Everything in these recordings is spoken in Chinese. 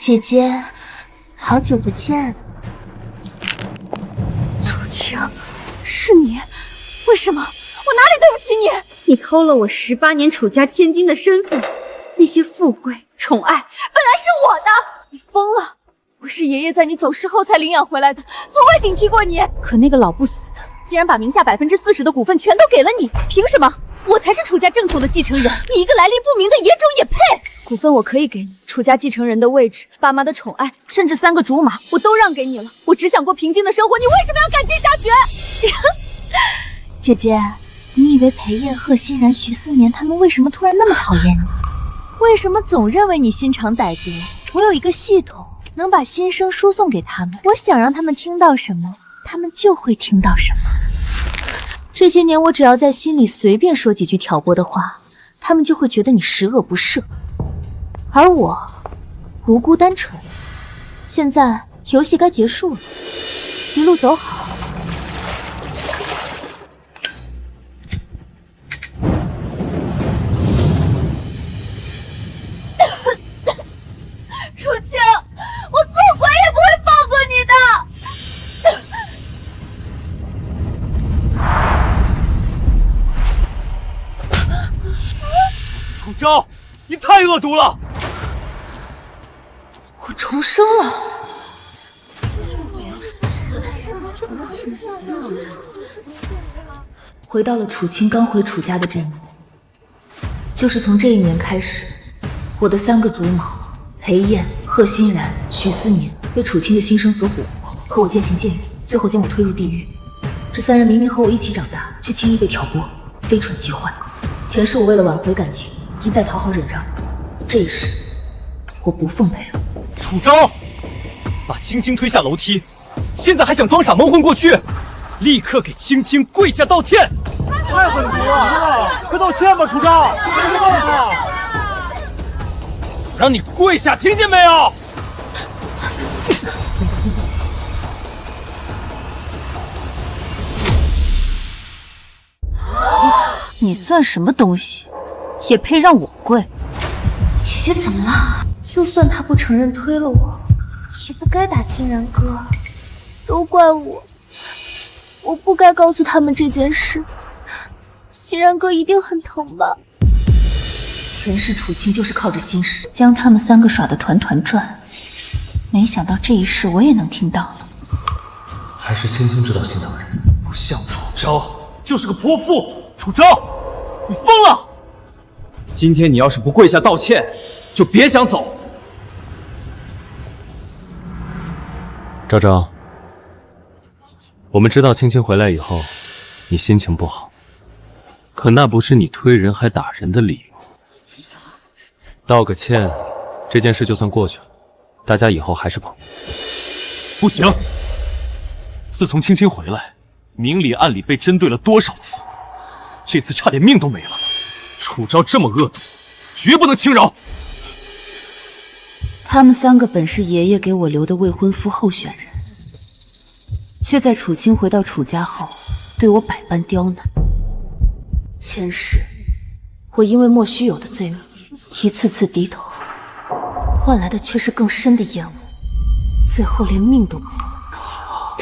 姐姐，好久不见。楚清，是你？为什么？我哪里对不起你？你偷了我18年楚家千金的身份，那些富贵宠爱本来是我的。你疯了！我是爷爷在你走失后才领养回来的，从未顶替过你。可那个老不死的，竟然把名下40%的股份全都给了你，凭什么？我才是楚家正统的继承人，你一个来历不明的野种也配？股份我可以给你，楚家继承人的位置，爸妈的宠爱，甚至3个竹马，我都让给你了。我只想过平静的生活，你为什么要赶尽杀绝？姐姐，你以为裴烨、贺欣然、徐思年他们为什么突然那么讨厌你？为什么总认为你心肠歹毒？我有一个系统，能把心声输送给他们。我想让他们听到什么，他们就会听到什么。这些年，我只要在心里随便说几句挑拨的话，他们就会觉得你十恶不赦。而我无辜单纯。现在游戏该结束了，一路走好。楚清，我做鬼也不会放过你的。楚昭，你太恶毒了！我重生了。回到了楚清刚回楚家的这一年，就是从这一年开始，我的3个竹马裴烨、贺欣然、徐思年被楚清的心声所蛊惑，和我渐行渐远，最后将我推入地狱。这3人明明和我一起长大，却轻易被挑拨，飞船击坏。前世我为了挽回感情，一再讨好忍让，这一世我不奉陪了。楚昭，把青青推下楼梯，现在还想装傻蒙混过去？立刻给青青跪下道歉！太狠毒了，快道歉吧，楚昭，快告诉他！让你跪下，听见没有？你算什么东西，也配让我跪？姐姐怎么了？就算他不承认推了我，也不该打欣然哥。都怪我，我不该告诉他们这件事。欣然哥一定很疼吧？前世楚清就是靠着心事将他们3个耍得团团转，没想到这一世我也能听到了。还是青青知道心疼人，不像楚昭，就是个泼妇。楚昭，你疯了！今天你要是不跪下道歉，就别想走。昭昭，我们知道青青回来以后，你心情不好，可那不是你推人还打人的理由。道个歉，这件事就算过去了，大家以后还是朋友。不行，自从青青回来，明里暗里被针对了多少次，这次差点命都没了。楚昭这么恶毒，绝不能轻饶。他们3个本是爷爷给我留的未婚夫候选人，却在楚清回到楚家后，对我百般刁难。前世，我因为莫须有的罪名，一次次低头，换来的却是更深的厌恶，最后连命都没了。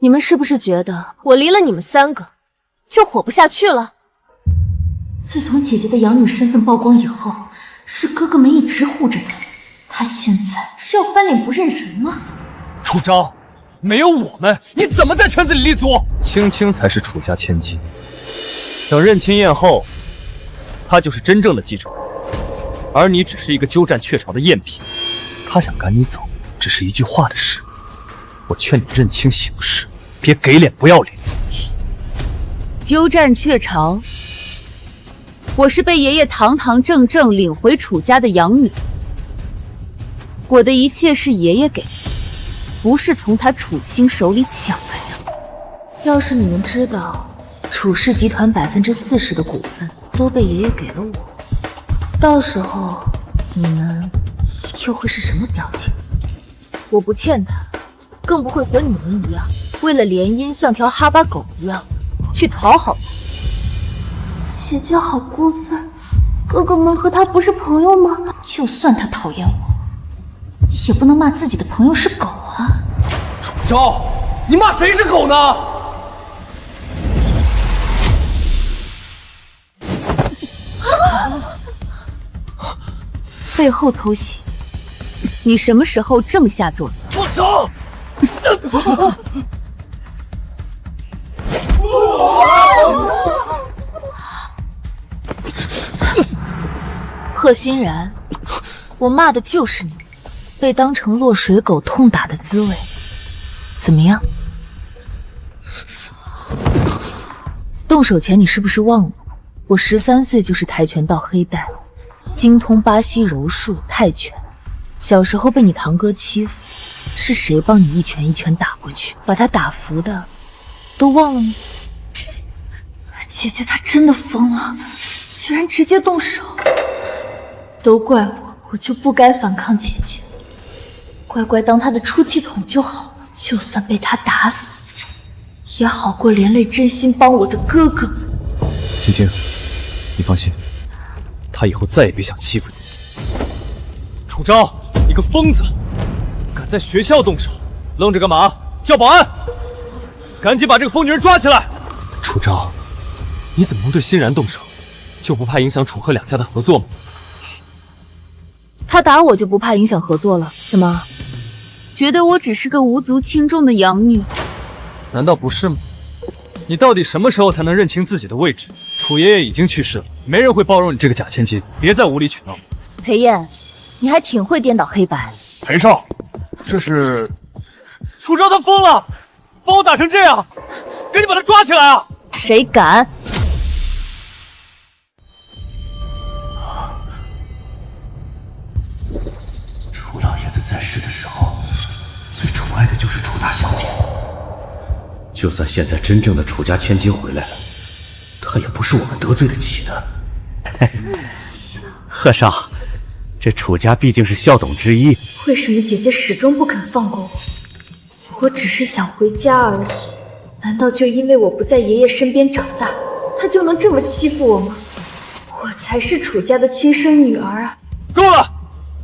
你们是不是觉得我离了你们3个，就活不下去了？自从姐姐的养女身份曝光以后，是哥哥们一直护着她，她现在是要翻脸不认人吗？楚昭，没有我们，你怎么在圈子里立足？青青才是楚家千金，等认亲宴后，她就是真正的继承人，而你只是一个鸠占鹊巢的赝品。他想赶你走，只是一句话的事。我劝你认清形势，别给脸不要脸。鸠占鹊巢，我是被爷爷堂堂正正领回楚家的养女，我的一切是爷爷给的，不是从他楚清手里抢来的。要是你们知道楚氏集团40%的股份都被爷爷给了我，到时候你们又会是什么表情？我不欠他，更不会和你们一样，为了联姻像条哈巴狗一样去讨好他。姐姐好过分，哥哥们和他不是朋友吗？就算他讨厌我，也不能骂自己的朋友是狗啊！楚昭，你骂谁是狗呢？背后偷袭，你什么时候这么下作？放手！贺欣然，我骂的就是你，被当成落水狗痛打的滋味，怎么样？动手前你是不是忘了，我13岁就是跆拳道黑带，精通巴西柔术、泰拳。小时候被你堂哥欺负，是谁帮你一拳一拳打回去，把他打服的，都忘了吗？姐姐她真的疯了，居然直接动手。都怪我，我就不该反抗姐姐，乖乖当她的出气筒就好了。就算被她打死，也好过连累真心帮我的哥哥。青青，你放心，他以后再也别想欺负你。楚昭，你个疯子，敢在学校动手，愣着干嘛？叫保安！赶紧把这个疯女人抓起来！楚昭，你怎么能对欣然动手？就不怕影响楚贺两家的合作吗？他打我就不怕影响合作了？怎么，觉得我只是个无足轻重的养女？难道不是吗？你到底什么时候才能认清自己的位置？楚爷爷已经去世了，没人会包容你这个假千金，别再无理取闹。裴燕，你还挺会颠倒黑白。裴少，这是楚昭他疯了，把我打成这样，赶紧把他抓起来啊！谁敢？楚老爷子在世的时候，最宠爱的就是楚大小姐。就算现在真正的楚家千金回来了，她也不是我们得罪得起的。贺少，这楚家毕竟是校董之一，为什么姐姐始终不肯放过我？我只是想回家而已，难道就因为我不在爷爷身边长大，她就能这么欺负我吗？我才是楚家的亲生女儿啊！够了！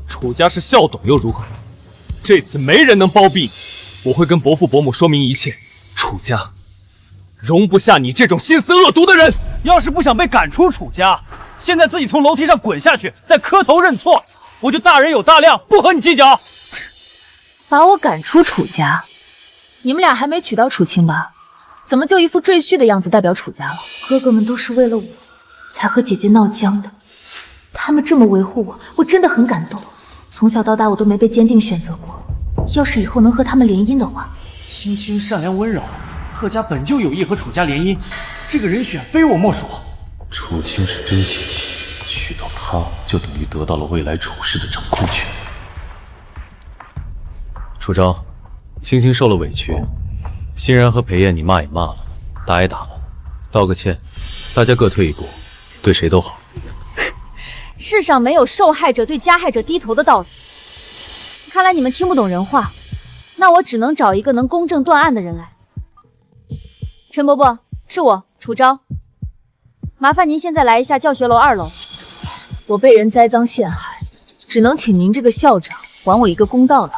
楚家是校董又如何？这次没人能包庇你，我会跟伯父伯母说明一切。楚家容不下你这种心思恶毒的人。要是不想被赶出楚家，现在自己从楼梯上滚下去，再磕头认错，我就大人有大量，不和你计较。把我赶出楚家？你们俩还没娶到楚青吧？怎么就一副赘婿的样子代表楚家了？哥哥们都是为了我才和姐姐闹僵的，他们这么维护我，我真的很感动。从小到大我都没被坚定选择过，要是以后能和他们联姻的话。青青善良温柔，贺家本就有意和楚家联姻，这个人选非我莫属。楚青是真千金，娶到她就等于得到了未来楚氏的掌控权。楚昭，青青受了委屈，欣然和裴燕你骂也骂了，打也打了，道个歉，大家各退一步，对谁都好。世上没有受害者对加害者低头的道理。看来你们听不懂人话，那我只能找一个能公正断案的人来。陈伯伯，是我楚昭，麻烦您现在来一下教学楼2楼。我被人栽赃陷害，只能请您这个校长还我一个公道了。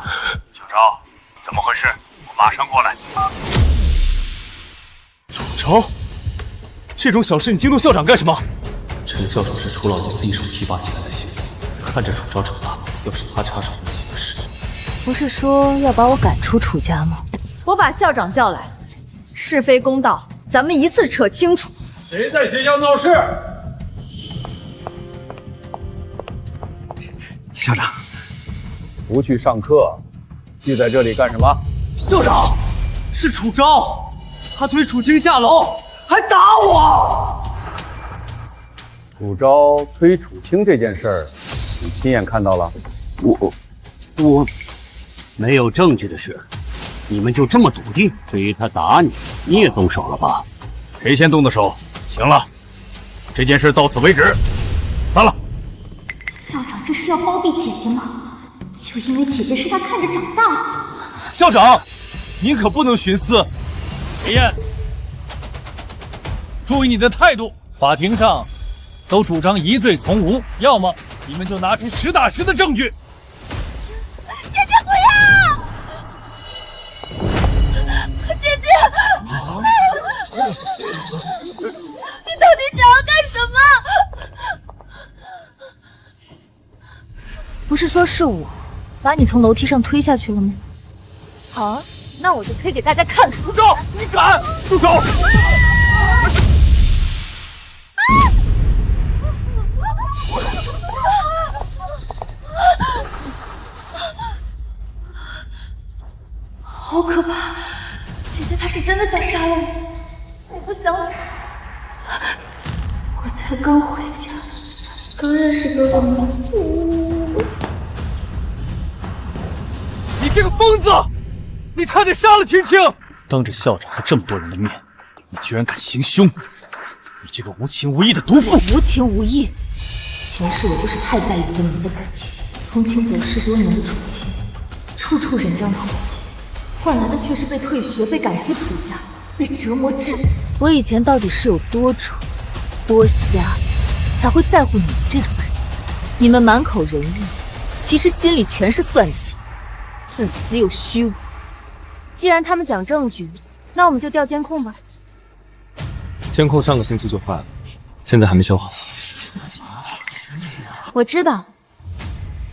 小昭，怎么回事？我马上过来。楚昭，这种小事你惊动校长干什么？陈校长是楚老爷子一手提拔起来的心腹，看着楚昭长大，要是他插手了岂不是？不是说要把我赶出楚家吗？我把校长叫来，是非公道，咱们一次扯清楚。谁在学校闹事？校长，不去上课，聚在这里干什么？校长，是楚昭，他推楚青下楼，还打我。楚昭推楚青这件事儿，你亲眼看到了？我没有证据的事，你们就这么笃定？至于他打你，你也动手了吧？谁先动的手？行了，这件事到此为止，散了。校长这是要包庇姐姐吗？就因为姐姐是他看着长大的。校长，您可不能徇私。裴燕，注意你的态度。法庭上都主张疑罪从无，要么你们就拿出实打实的证据。姐姐，你到底想要干什么？不是说是我把你从楼梯上推下去了吗？好啊，那我就推给大家看看。住手！你敢？住手！好可怕！姐姐她是真的想杀了我，我不想死。我才刚回家，刚认识哥哥们。你这个疯子！你差点杀了青青！当着校长和这么多人的面，你居然敢行凶！你这个无情无义的毒妇！无情无义。前世我就是太在意文明的感情，同情走失多年的楚青，处处忍让妥协。换来的却是被退学、被赶出楚家、被折磨致死。我以前到底是有多蠢、多瞎，才会在乎你们这种人？你们满口仁义，其实心里全是算计，自私又虚伪。既然他们讲证据，那我们就调监控吧。监控上个星期就坏了，现在还没修好。我知道，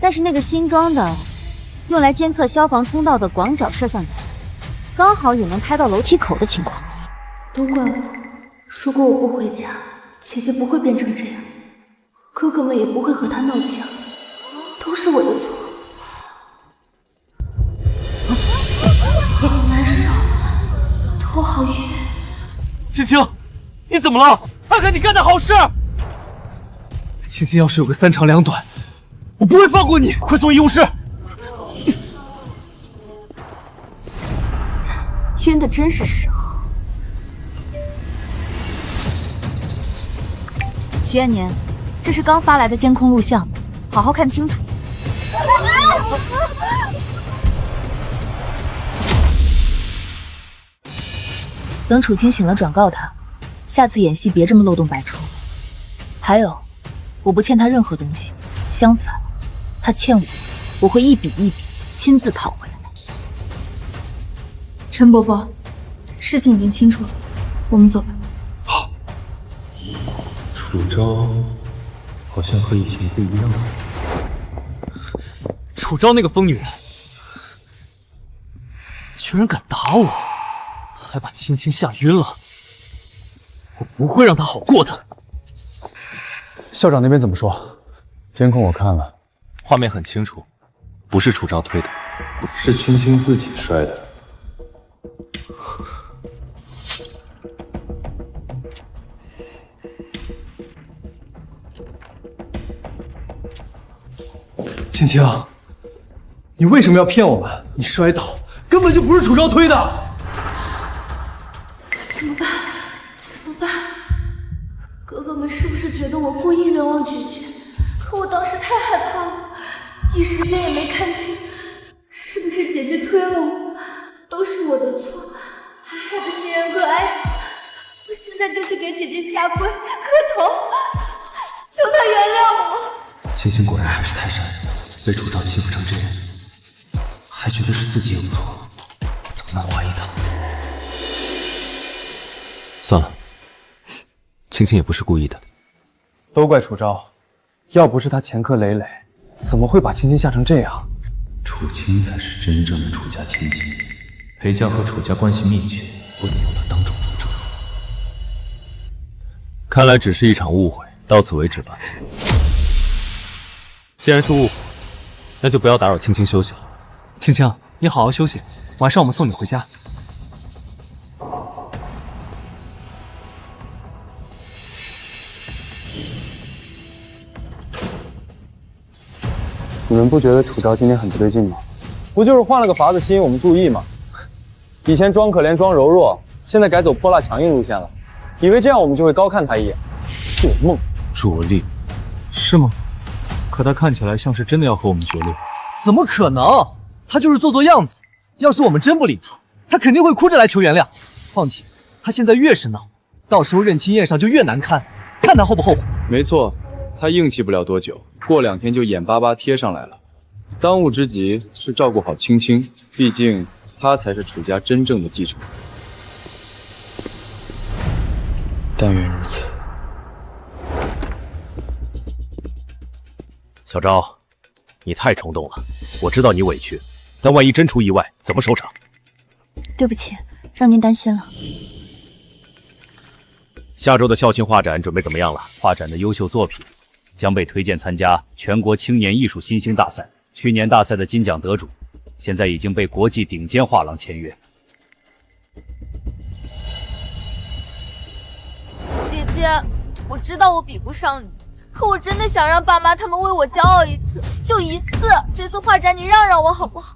但是那个新装的，用来监测消防通道的广角摄像头，刚好也能拍到楼梯口的情况。都怪我，如果我不回家，姐姐不会变成这样，哥哥们也不会和她闹僵，都是我的错。好难受，头好晕。青青，你怎么了？看看你干的好事！青青要是有个三长两短，我不会放过你！快送医务室！晕的真是时候。徐艳年，这是刚发来的监控录像，好好看清楚。等楚青醒了转告他，下次演戏别这么漏洞百出。还有，我不欠他任何东西，相反，他欠我会一笔一笔亲自讨回来。陈伯伯，事情已经清楚了，我们走吧。好。楚昭好像和以前不一样了。楚昭那个疯女人，居然敢打我，还把青青吓晕了。我不会让她好过的。校长那边怎么说？监控我看了，画面很清楚，不是楚昭推的，是青青自己摔的。青青，你为什么要骗我们？你摔倒根本就不是楚昭推的。怎么办？怎么办？哥哥们是不是觉得我故意冤枉姐姐？可我当时太害怕了，一时间也没看清，是不是姐姐推了我？都是我的错，还害得新人哥挨打。我现在就去给姐姐下跪磕头，求她原谅我。青青果然还是太善良，被楚昭欺负成这样，还觉得是自己有错，我怎么能怀疑他？算了，青青也不是故意的。都怪楚昭，要不是他前科累累，怎么会把青青吓成这样？楚青才是真正的楚家千金，裴家和楚家关系密切，不能让他当众出丑。看来只是一场误会，到此为止吧。既然是误会，那就不要打扰青青休息了。青青，你好好休息，晚上我们送你回家。你们不觉得楚昭今天很不对劲吗？不就是换了个法子吸引我们注意吗？以前装可怜装柔弱，现在改走泼辣强硬路线了，以为这样我们就会高看他一眼？做梦！着力？是吗？可他看起来像是真的要和我们决裂。怎么可能？他就是做做样子。要是我们真不理他，他肯定会哭着来求原谅。况且他现在越是闹，到时候认亲宴上就越难堪，看他后不后悔。没错，他硬气不了多久，过2天就眼巴巴贴上来了。当务之急是照顾好青青，毕竟他才是楚家真正的继承人。但愿如此。小昭，你太冲动了。我知道你委屈，但万一真出意外，怎么收场？对不起，让您担心了。下周的校庆画展准备怎么样了？画展的优秀作品将被推荐参加全国青年艺术新星大赛。去年大赛的金奖得主，现在已经被国际顶尖画廊签约。姐姐，我知道我比不上你，可我真的想让爸妈他们为我骄傲一次，就一次。这次画展你让我好不好？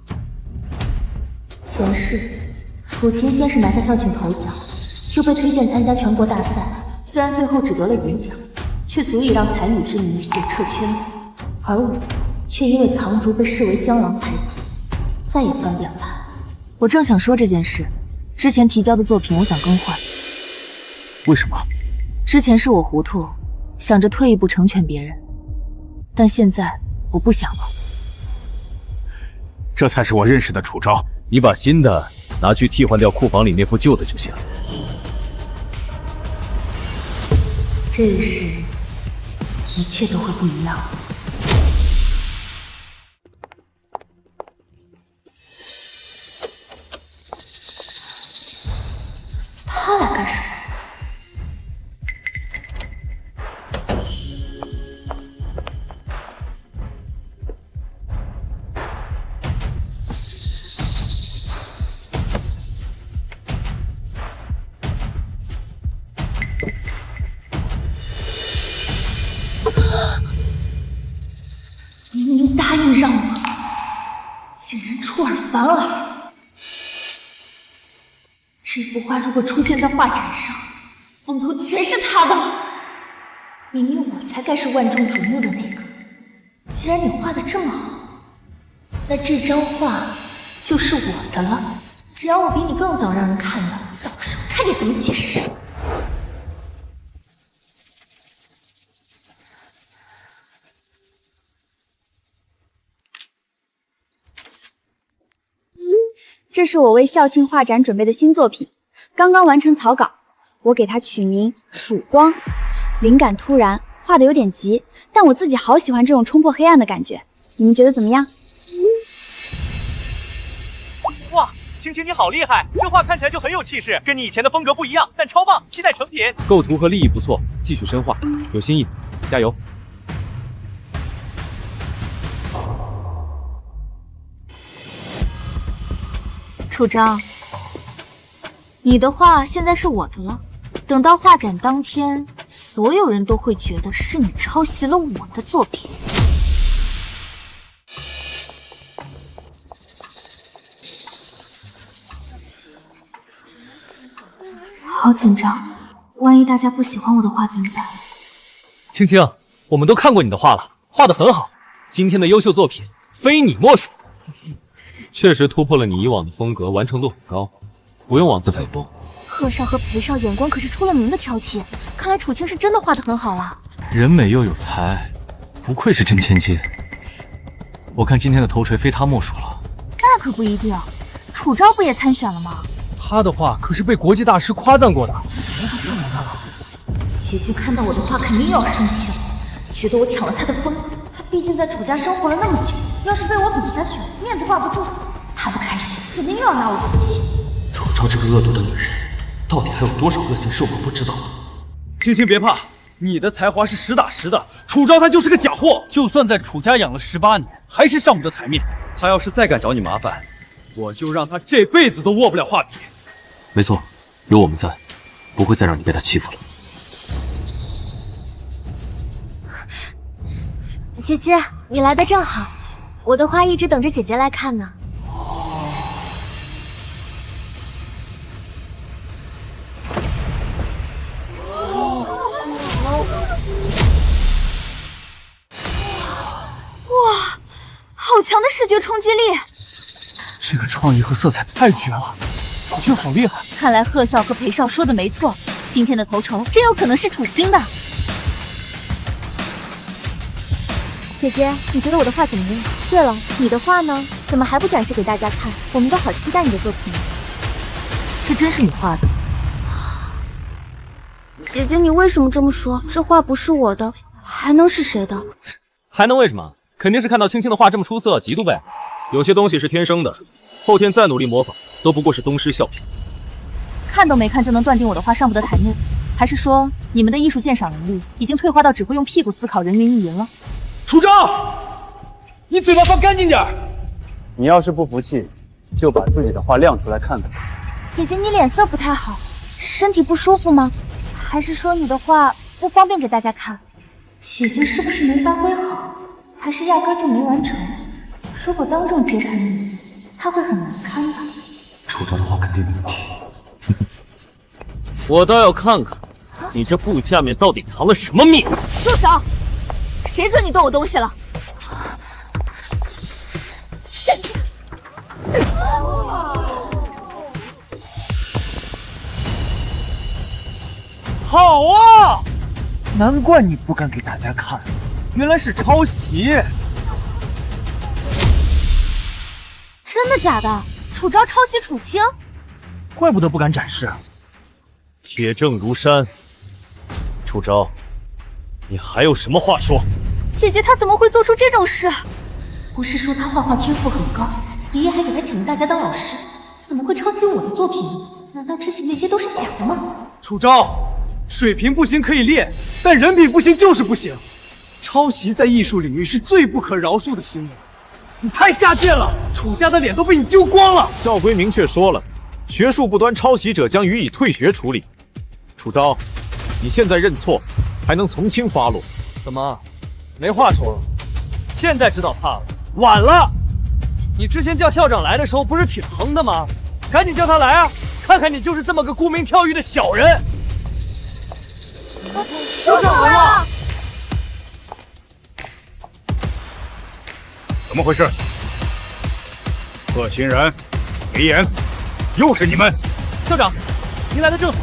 前世，楚晴先是拿下校庆头奖，又被推荐参加全国大赛，虽然最后只得了银奖，却足以让才女之名响彻圈子。而我，却因为藏竹被视为江郎才尽，再也翻不了来。我正想说这件事，之前提交的作品我想更换。为什么？之前是我糊涂，想着退一步成全别人，但现在我不想了。这才是我认识的楚昭。你把新的拿去替换掉库房里那副旧的就行。这时，一切都会不一样。他来干什么？明明答应让我，竟然出尔反尔。这幅画如果出现在画展上，风头全是他的了。明明我才该是万众瞩目的那个，既然你画的这么好，那这张画就是我的了。只要我比你更早让人看到，到时候看你怎么解释。这是我为校庆画展准备的新作品，刚刚完成草稿，我给它取名曙光。灵感突然，画的有点急，但我自己好喜欢这种冲破黑暗的感觉，你们觉得怎么样？哇，青青你好厉害，这画看起来就很有气势，跟你以前的风格不一样，但超棒，期待成品。构图和立意不错，继续深化，有新意，加油。楚昭，你的画现在是我的了。等到画展当天，所有人都会觉得是你抄袭了我的作品。好紧张，万一大家不喜欢我的画怎么办？青青，我们都看过你的画了，画得很好，今天的优秀作品非你莫属。确实突破了你以往的风格，完成度很高，不用妄自菲薄。贺少和裴少眼光可是出了名的挑剔，看来楚青是真的画得很好了。人美又有才，不愧是真千金。我看今天的头锤非他莫属了。那可不一定，楚昭不也参选了吗？他的画可是被国际大师夸赞过的。姐姐看到我的画肯定要生气了，觉得我抢了她的风。她毕竟在楚家生活了那么久，要是被我比下去，面子挂不住，她不开心，肯定又要拿我出气。楚昭这个恶毒的女人，到底还有多少恶行是我们不知道的？青青别怕，你的才华是实打实的，楚昭他就是个假货，就算在楚家养了18年，还是上不得台面。他要是再敢找你麻烦，我就让他这辈子都握不了画笔。没错，有我们在，不会再让你被他欺负了。姐姐，你来的正好，我的画一直等着姐姐来看呢。哇，好强的视觉冲击力！这个创意和色彩太绝了，楚青好厉害。看来贺少和裴少说的没错，今天的头筹真有可能是楚青的。姐姐，你觉得我的画怎么样？对了，你的画呢？怎么还不展示给大家看？我们都好期待你的作品。这真是你画的？姐姐，你为什么这么说？这画不是我的，还能是谁的？还能为什么？肯定是看到青青的画这么出色，嫉妒呗。有些东西是天生的，后天再努力模仿，都不过是东施效颦。看都没看就能断定我的画上不得台面，还是说你们的艺术鉴赏能力已经退化到只会用屁股思考人云亦云了？楚昭，你嘴巴放干净点！你要是不服气，就把自己的画亮出来看看。姐姐，你脸色不太好，身体不舒服吗？还是说你的画不方便给大家看？姐姐是不是没发挥好，还是压根就没完成？如果当众揭穿你，她会很难堪的。楚昭的画肯定没问题。我倒要看看你这布下面到底藏了什么秘密！住手！谁准你动我东西了？好啊，难怪你不敢给大家看，原来是抄袭。真的假的？楚昭抄袭楚青？怪不得不敢展示。铁证如山，楚昭，你还有什么话说？姐姐她怎么会做出这种事？不是说她画画天赋很高，爷爷还给她请了大家当老师，怎么会抄袭我的作品？难道之前那些都是假的吗？楚昭，水平不行可以练，但人品不行就是不行。抄袭在艺术领域是最不可饶恕的行为。你太下贱了，楚家的脸都被你丢光了。校规明确说了，学术不端抄袭者将予以退学处理。楚昭，你现在认错，还能从轻发落。怎么，没话说了？现在知道怕了？晚了！你之前叫校长来的时候不是挺横的吗？赶紧叫他来啊！看看你就是这么个沽名钓誉的小人。校长来了！怎么回事？贺欣然、裴炎，又是你们！校长，您来的正好。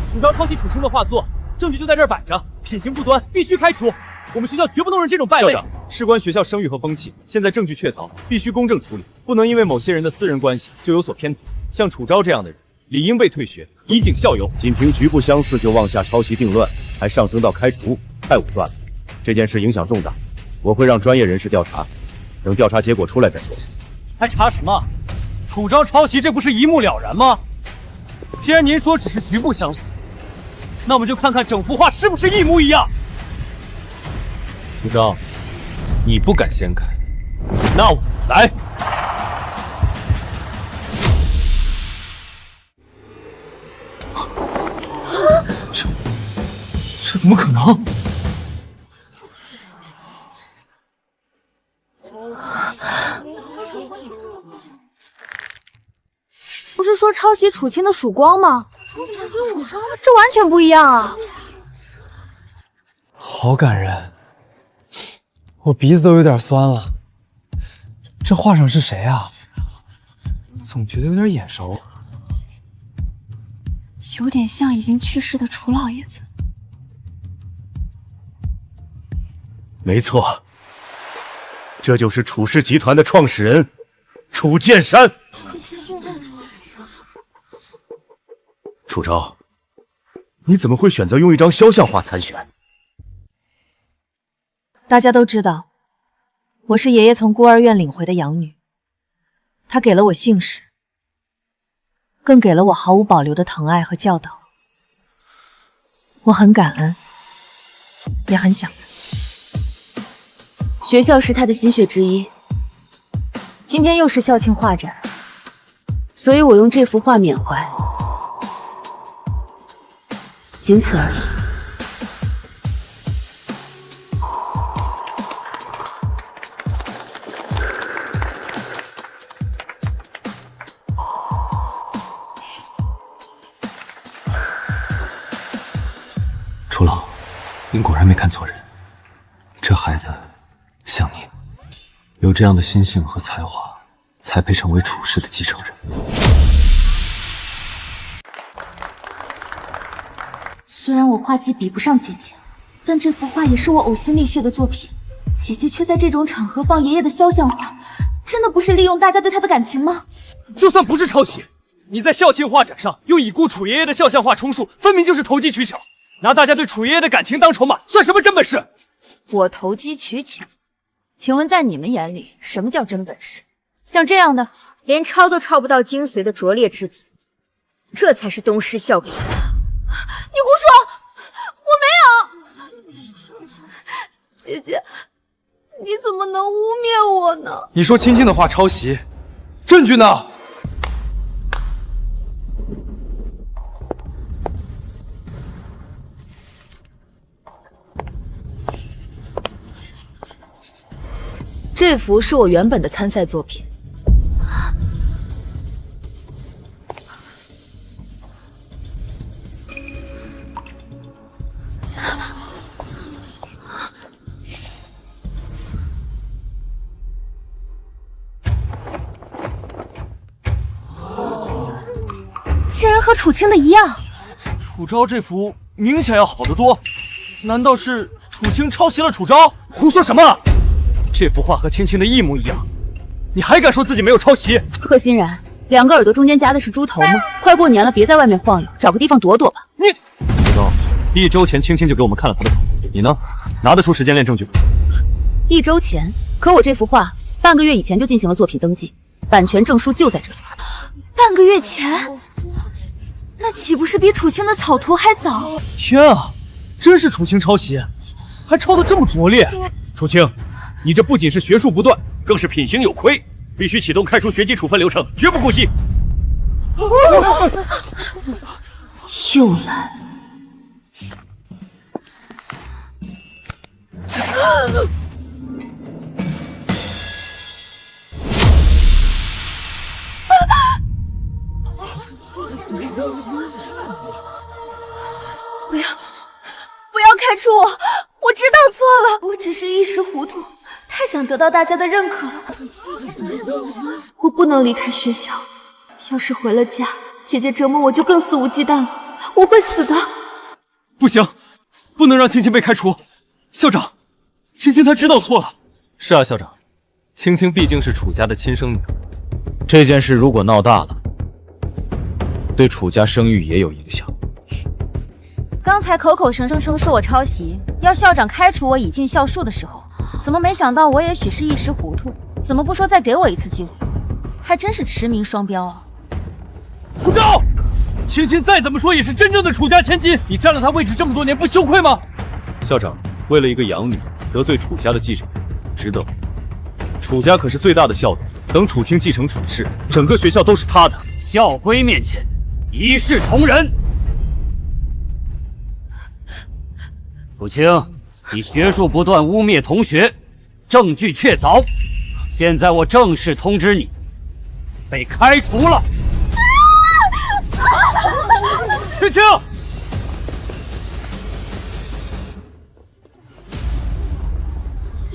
楚昭抄袭楚青的画作，证据就在这儿摆着，品行不端，必须开除。我们学校绝不能容忍这种败类。校长，事关学校声誉和风气，现在证据确凿，必须公正处理，不能因为某些人的私人关系就有所偏袒。像楚昭这样的人，理应被退学，以儆效尤。仅凭局部相似就妄下抄袭定乱，还上升到开除，太武断了。这件事影响重大，我会让专业人士调查，等调查结果出来再说。还查什么？楚昭抄袭，这不是一目了然吗？既然您说只是局部相似，那我们就看看整幅画是不是一模一样。楚昭，你不敢掀开，那我来。这怎么可能？不是说抄袭楚青的曙光吗？这完全不一样啊！好感人，我鼻子都有点酸了。这画上是谁啊？总觉得有点眼熟，有点像已经去世的楚老爷子。没错，这就是楚氏集团的创始人楚剑山。楚昭，你怎么会选择用一张肖像画参选？大家都知道，我是爷爷从孤儿院领回的养女，他给了我姓氏，更给了我毫无保留的疼爱和教导。我很感恩，也很想他。学校是他的心血之一，今天又是校庆画展，所以我用这幅画缅怀，仅此而已。楚老，您果然没看错人，这孩子像您，有这样的心性和才华，才配成为楚氏的继承人。虽然我画技比不上姐姐，但这幅画也是我呕心沥血的作品。姐姐却在这种场合放爷爷的肖像画，真的不是利用大家对她的感情吗？就算不是抄袭，你在校庆画展上用已故楚爷爷的肖像画充数，分明就是投机取巧。拿大家对楚爷爷的感情当筹码，算什么真本事？我投机取巧，请问在你们眼里，什么叫真本事？像这样的，连抄都抄不到精髓的拙劣之族，这才是东施效颦。你胡说！我没有！姐姐，你怎么能污蔑我呢？你说青青的话抄袭，证据呢？这幅是我原本的参赛作品。竟然和楚青的一样。楚昭这幅明显要好得多，难道是楚青抄袭了楚昭？胡说什么！这幅画和青青的一模一样，你还敢说自己没有抄袭？贺欣然，2个耳朵中间夹的是猪头吗？快过年了，别在外面晃悠，找个地方躲躲吧。你，楚昭，1周前青青就给我们看了他的草图，你呢？拿得出时间链证据吗？1周前，可我这幅画半个月以前就进行了作品登记，版权证书就在这里。半个月前？那岂不是比楚青的草图还早？天啊，真是楚青抄袭，还抄得这么拙劣！楚青，你这不仅是学术不断，更是品行有亏，必须启动开除学籍处分流程，绝不姑息。又来。不要开除我！我知道错了，我只是一时糊涂，太想得到大家的认可了。我不能离开学校，要是回了家，姐姐折磨我就更肆无忌惮了，我会死的。不行，不能让青青被开除。校长，青青她知道错了。是啊，校长，青青毕竟是楚家的亲生女儿，这件事如果闹大了，对楚家声誉也有影响。刚才口口声声说我抄袭，要校长开除我以尽校术的时候，怎么没想到我也许是一时糊涂？怎么不说再给我一次机会？还真是驰名双标啊！楚昭，青青再怎么说也是真正的楚家千金，你占了她位置这么多年，不羞愧吗？校长，为了一个养女得罪楚家的继承人，值得吗？楚家可是最大的校董，等楚青继承楚氏，整个学校都是他的。校规面前，一视同仁。楚青，你学术不断，污蔑同学，证据确凿。现在我正式通知你，被开除了。青青，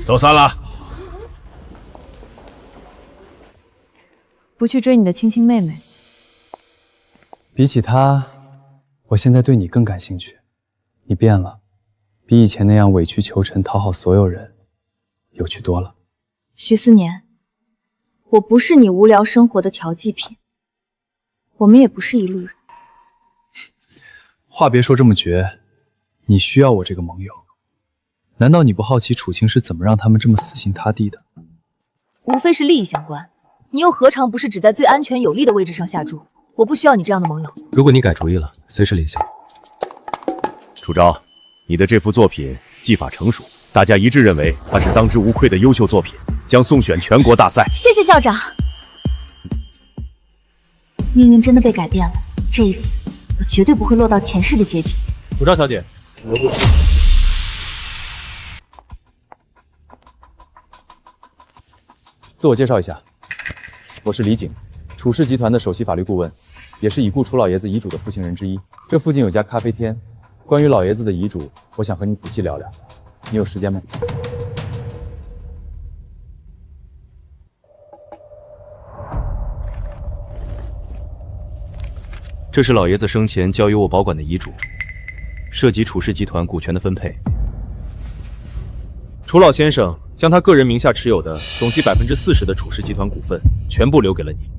都散了。不去追你的青青妹妹。比起她，我现在对你更感兴趣。你变了，比以前那样委曲求全、讨好所有人，有趣多了。徐思年，我不是你无聊生活的调剂品，我们也不是一路人。话别说这么绝，你需要我这个盟友。难道你不好奇楚青是怎么让他们这么死心塌地的？无非是利益相关，你又何尝不是只在最安全有利的位置上下注？我不需要你这样的盟友。如果你改主意了，随时联系我。楚昭，你的这幅作品技法成熟，大家一致认为它是当之无愧的优秀作品，将送选全国大赛。谢谢校长。命运真的被改变了，这一次我绝对不会落到前世的结局。楚昭小姐，自我介绍一下，我是李景，楚氏集团的首席法律顾问，也是已故楚老爷子遗嘱的负行人之一。这附近有家咖啡厅，关于老爷子的遗嘱，我想和你仔细聊聊。你有时间吗？这是老爷子生前交由我保管的遗嘱，涉及楚氏集团股权的分配。楚老先生将他个人名下持有的总计40%的楚氏集团股份全部留给了你，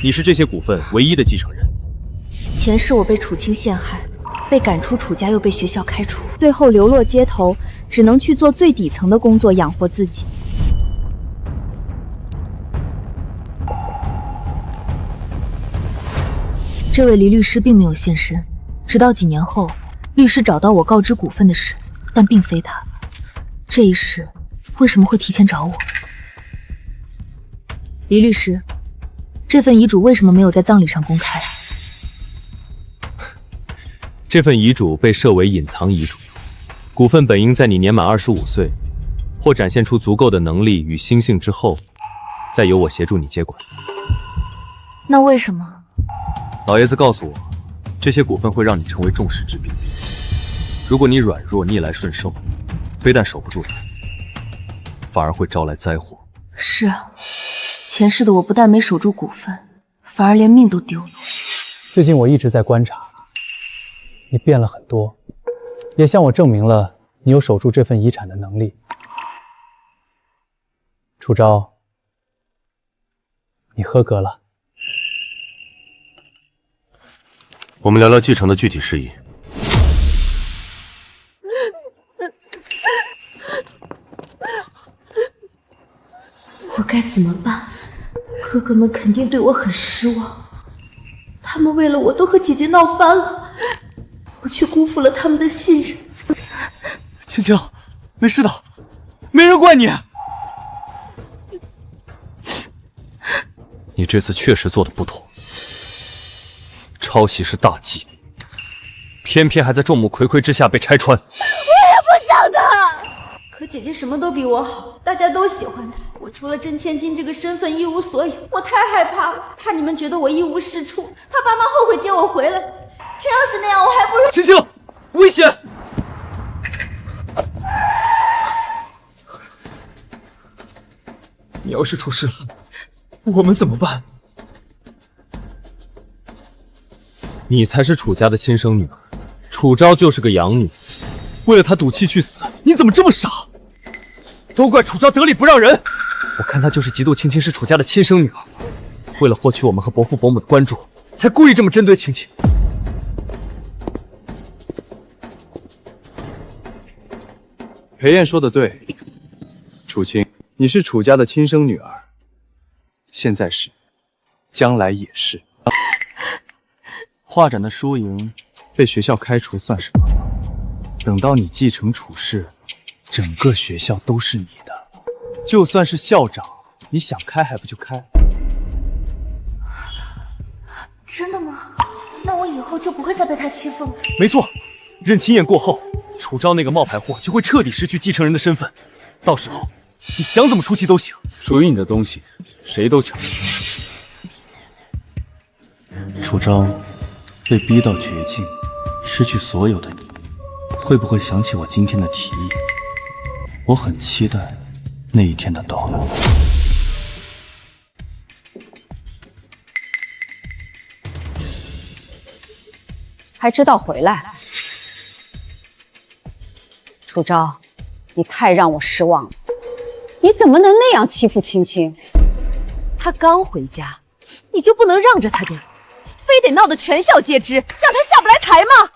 你是这些股份唯一的继承人。前世我被楚青陷害，被赶出楚家，又被学校开除，最后流落街头，只能去做最底层的工作养活自己。这位黎律师并没有现身，直到几年后，律师找到我告知股份的事，但并非他。这一事为什么会提前找我？黎律师，这份遗嘱为什么没有在葬礼上公开？这份遗嘱被设为隐藏遗嘱，股份本应在你年满25岁，或展现出足够的能力与心性之后，再由我协助你接管。那为什么？老爷子告诉我，这些股份会让你成为众矢之的。如果你软弱逆来顺受，非但守不住它，反而会招来灾祸。是啊，前世的我不但没守住股份，反而连命都丢了。最近我一直在观察，你变了很多，也向我证明了你有守住这份遗产的能力。楚昭，你合格了。我们聊聊继承的具体事宜。我该怎么办？哥哥们肯定对我很失望，他们为了我都和姐姐闹翻了，我却辜负了他们的信任。青青，没事的，没人怪你。你这次确实做的不妥，抄袭是大忌，偏偏还在众目睽睽之下被拆穿。我也不想的，可姐姐什么都比我好，大家都喜欢她。我除了真千金这个身份一无所有，我太害怕了，怕你们觉得我一无是处，怕爸妈后悔接我回来。真要是那样，我还不如……青青，危险！你要是出事了，我们怎么办？你才是楚家的亲生女儿，楚昭就是个养女，为了她赌气去死，你怎么这么傻？都怪楚昭得理不让人。我看她就是嫉妒青青是楚家的亲生女儿，为了获取我们和伯父伯母的关注，才故意这么针对青青。裴燕说的对，楚青，你是楚家的亲生女儿，现在是，将来也是。画展的输赢被学校开除算什么？等到你继承楚氏，整个学校都是你的。就算是校长，你想开还不就开？真的吗？那我以后就不会再被他欺负了。没错，任亲宴过后，楚昭那个冒牌货就会彻底失去继承人的身份，到时候你想怎么出气都行。属于你的东西，谁都抢。楚昭被逼到绝境，失去所有的你，会不会想起我今天的提议？我很期待那一天的到来。还知道回来？楚昭，你太让我失望了！你怎么能那样欺负青青？他刚回家，你就不能让着他点，非得闹得全校皆知，让他下不来台吗？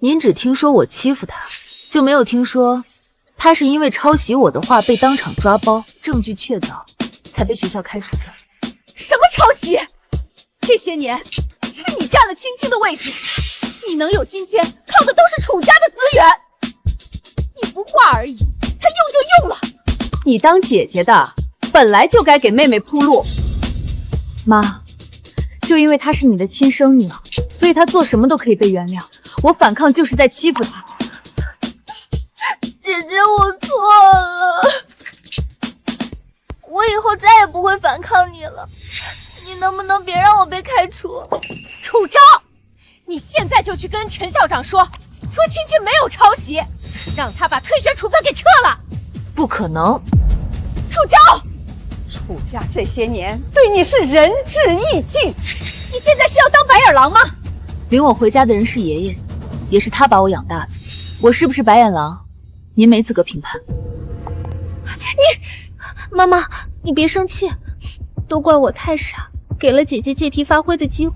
您只听说我欺负他，就没有听说他是因为抄袭我的画被当场抓包，证据确凿，才被学校开除的。什么抄袭？这些年是你占了青青的位置，你能有今天，靠的都是楚家的资源。你不画而已，他用就用了。你当姐姐的，本来就该给妹妹铺路。妈，就因为她是你的亲生女儿，所以她做什么都可以被原谅。我反抗就是在欺负她。姐姐，我错了，我以后再也不会反抗你了。你能不能别让我被开除？楚昭，你现在就去跟陈校长说青青没有抄袭，让他把退学处分给撤了。不可能！楚昭，楚家这些年对你是仁至义尽，你现在是要当白眼狼吗？领我回家的人是爷爷，也是他把我养大的。我是不是白眼狼，您没资格评判。妈妈，你别生气，都怪我太傻，给了姐姐借题发挥的机会。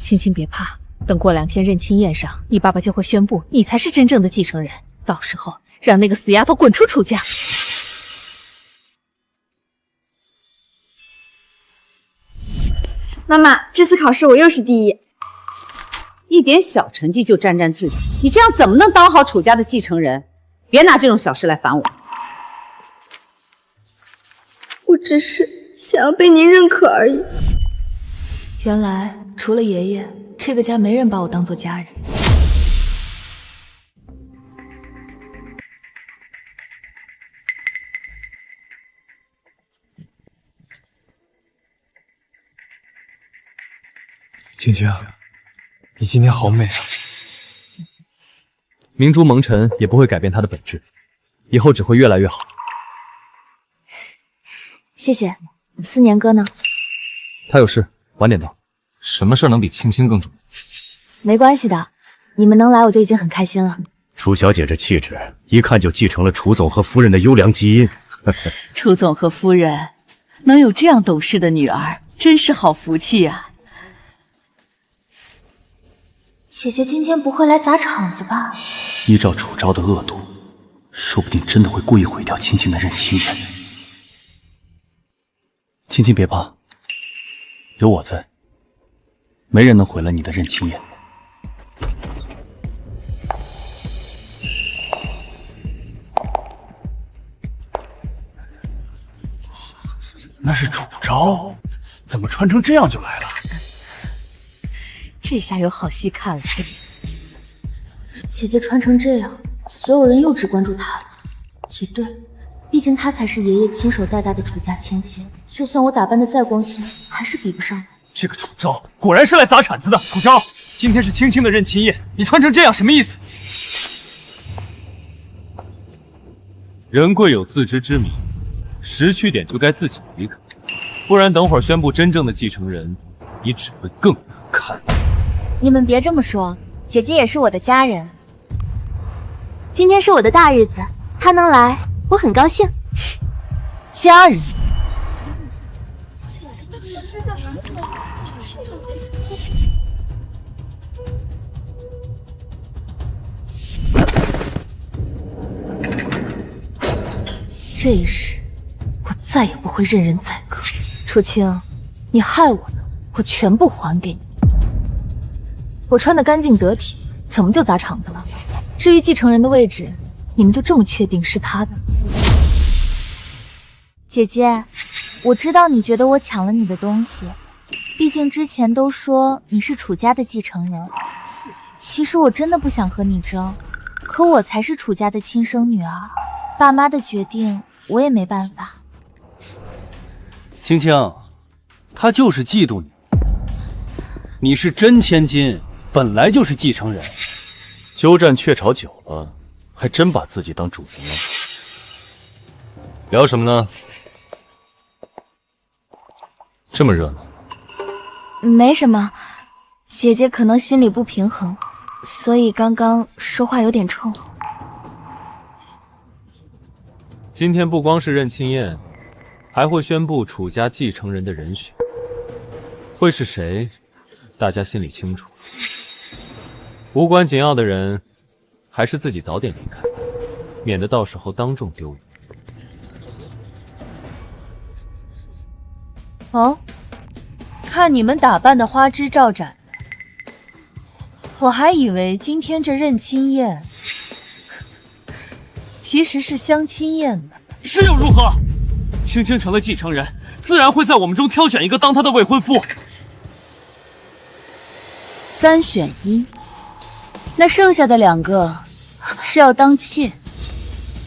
青青别怕，等过2天认亲宴上，你爸爸就会宣布你才是真正的继承人，到时候让那个死丫头滚出楚家。妈妈，这次考试我又是第1，一点小成绩就沾沾自喜，你这样怎么能当好楚家的继承人？别拿这种小事来烦我。我只是想要被您认可而已。原来除了爷爷，这个家没人把我当做家人。青青，你今天好美啊！明珠蒙尘也不会改变它的本质，以后只会越来越好。谢谢。思年哥呢？他有事，晚点到。什么事能比青青更重要？没关系的，你们能来我就已经很开心了。楚小姐这气质，一看就继承了楚总和夫人的优良基因。楚总和夫人能有这样懂事的女儿，真是好福气啊！姐姐今天不会来砸场子吧？依照楚昭的恶毒，说不定真的会故意毁掉青青的认亲宴。青青别怕，有我在，没人能毁了你的认亲宴。那是楚昭，怎么穿成这样就来了？这下有好戏看了。姐姐穿成这样，所有人又只关注她了。也对，毕竟她才是爷爷亲手带大的楚家千金，就算我打扮的再光鲜，还是比不上。这个楚昭果然是来砸场子的。楚昭，今天是青青的认亲宴，你穿成这样什么意思？人贵有自知之明，识趣点就该自己离开，不然等会儿宣布真正的继承人，你只会更难看。你们别这么说，姐姐也是我的家人。今天是我的大日子，她能来，我很高兴。家人。这一世，我再也不会任人宰割。楚青，你害我的，我全部还给你。我穿得干净得体，怎么就砸场子了？至于继承人的位置，你们就这么确定是他的？姐姐，我知道你觉得我抢了你的东西，毕竟之前都说你是楚家的继承人。其实我真的不想和你争，可我才是楚家的亲生女儿，爸妈的决定我也没办法。青青，他就是嫉妒你。你是真千金，本来就是继承人。鸠占鹊巢久了，还真把自己当主人了。聊什么呢？这么热闹？没什么，姐姐可能心里不平衡，所以刚刚说话有点冲。今天不光是认亲宴，还会宣布楚家继承人的人选。会是谁，大家心里清楚。无关紧要的人，还是自己早点离开，免得到时候当众丢人。哦，看你们打扮的花枝招展，我还以为今天这认亲宴其实是相亲宴呢。是又如何？青青成了继承人，自然会在我们中挑选一个当她的未婚夫。3选1，那剩下的2个是要当妾，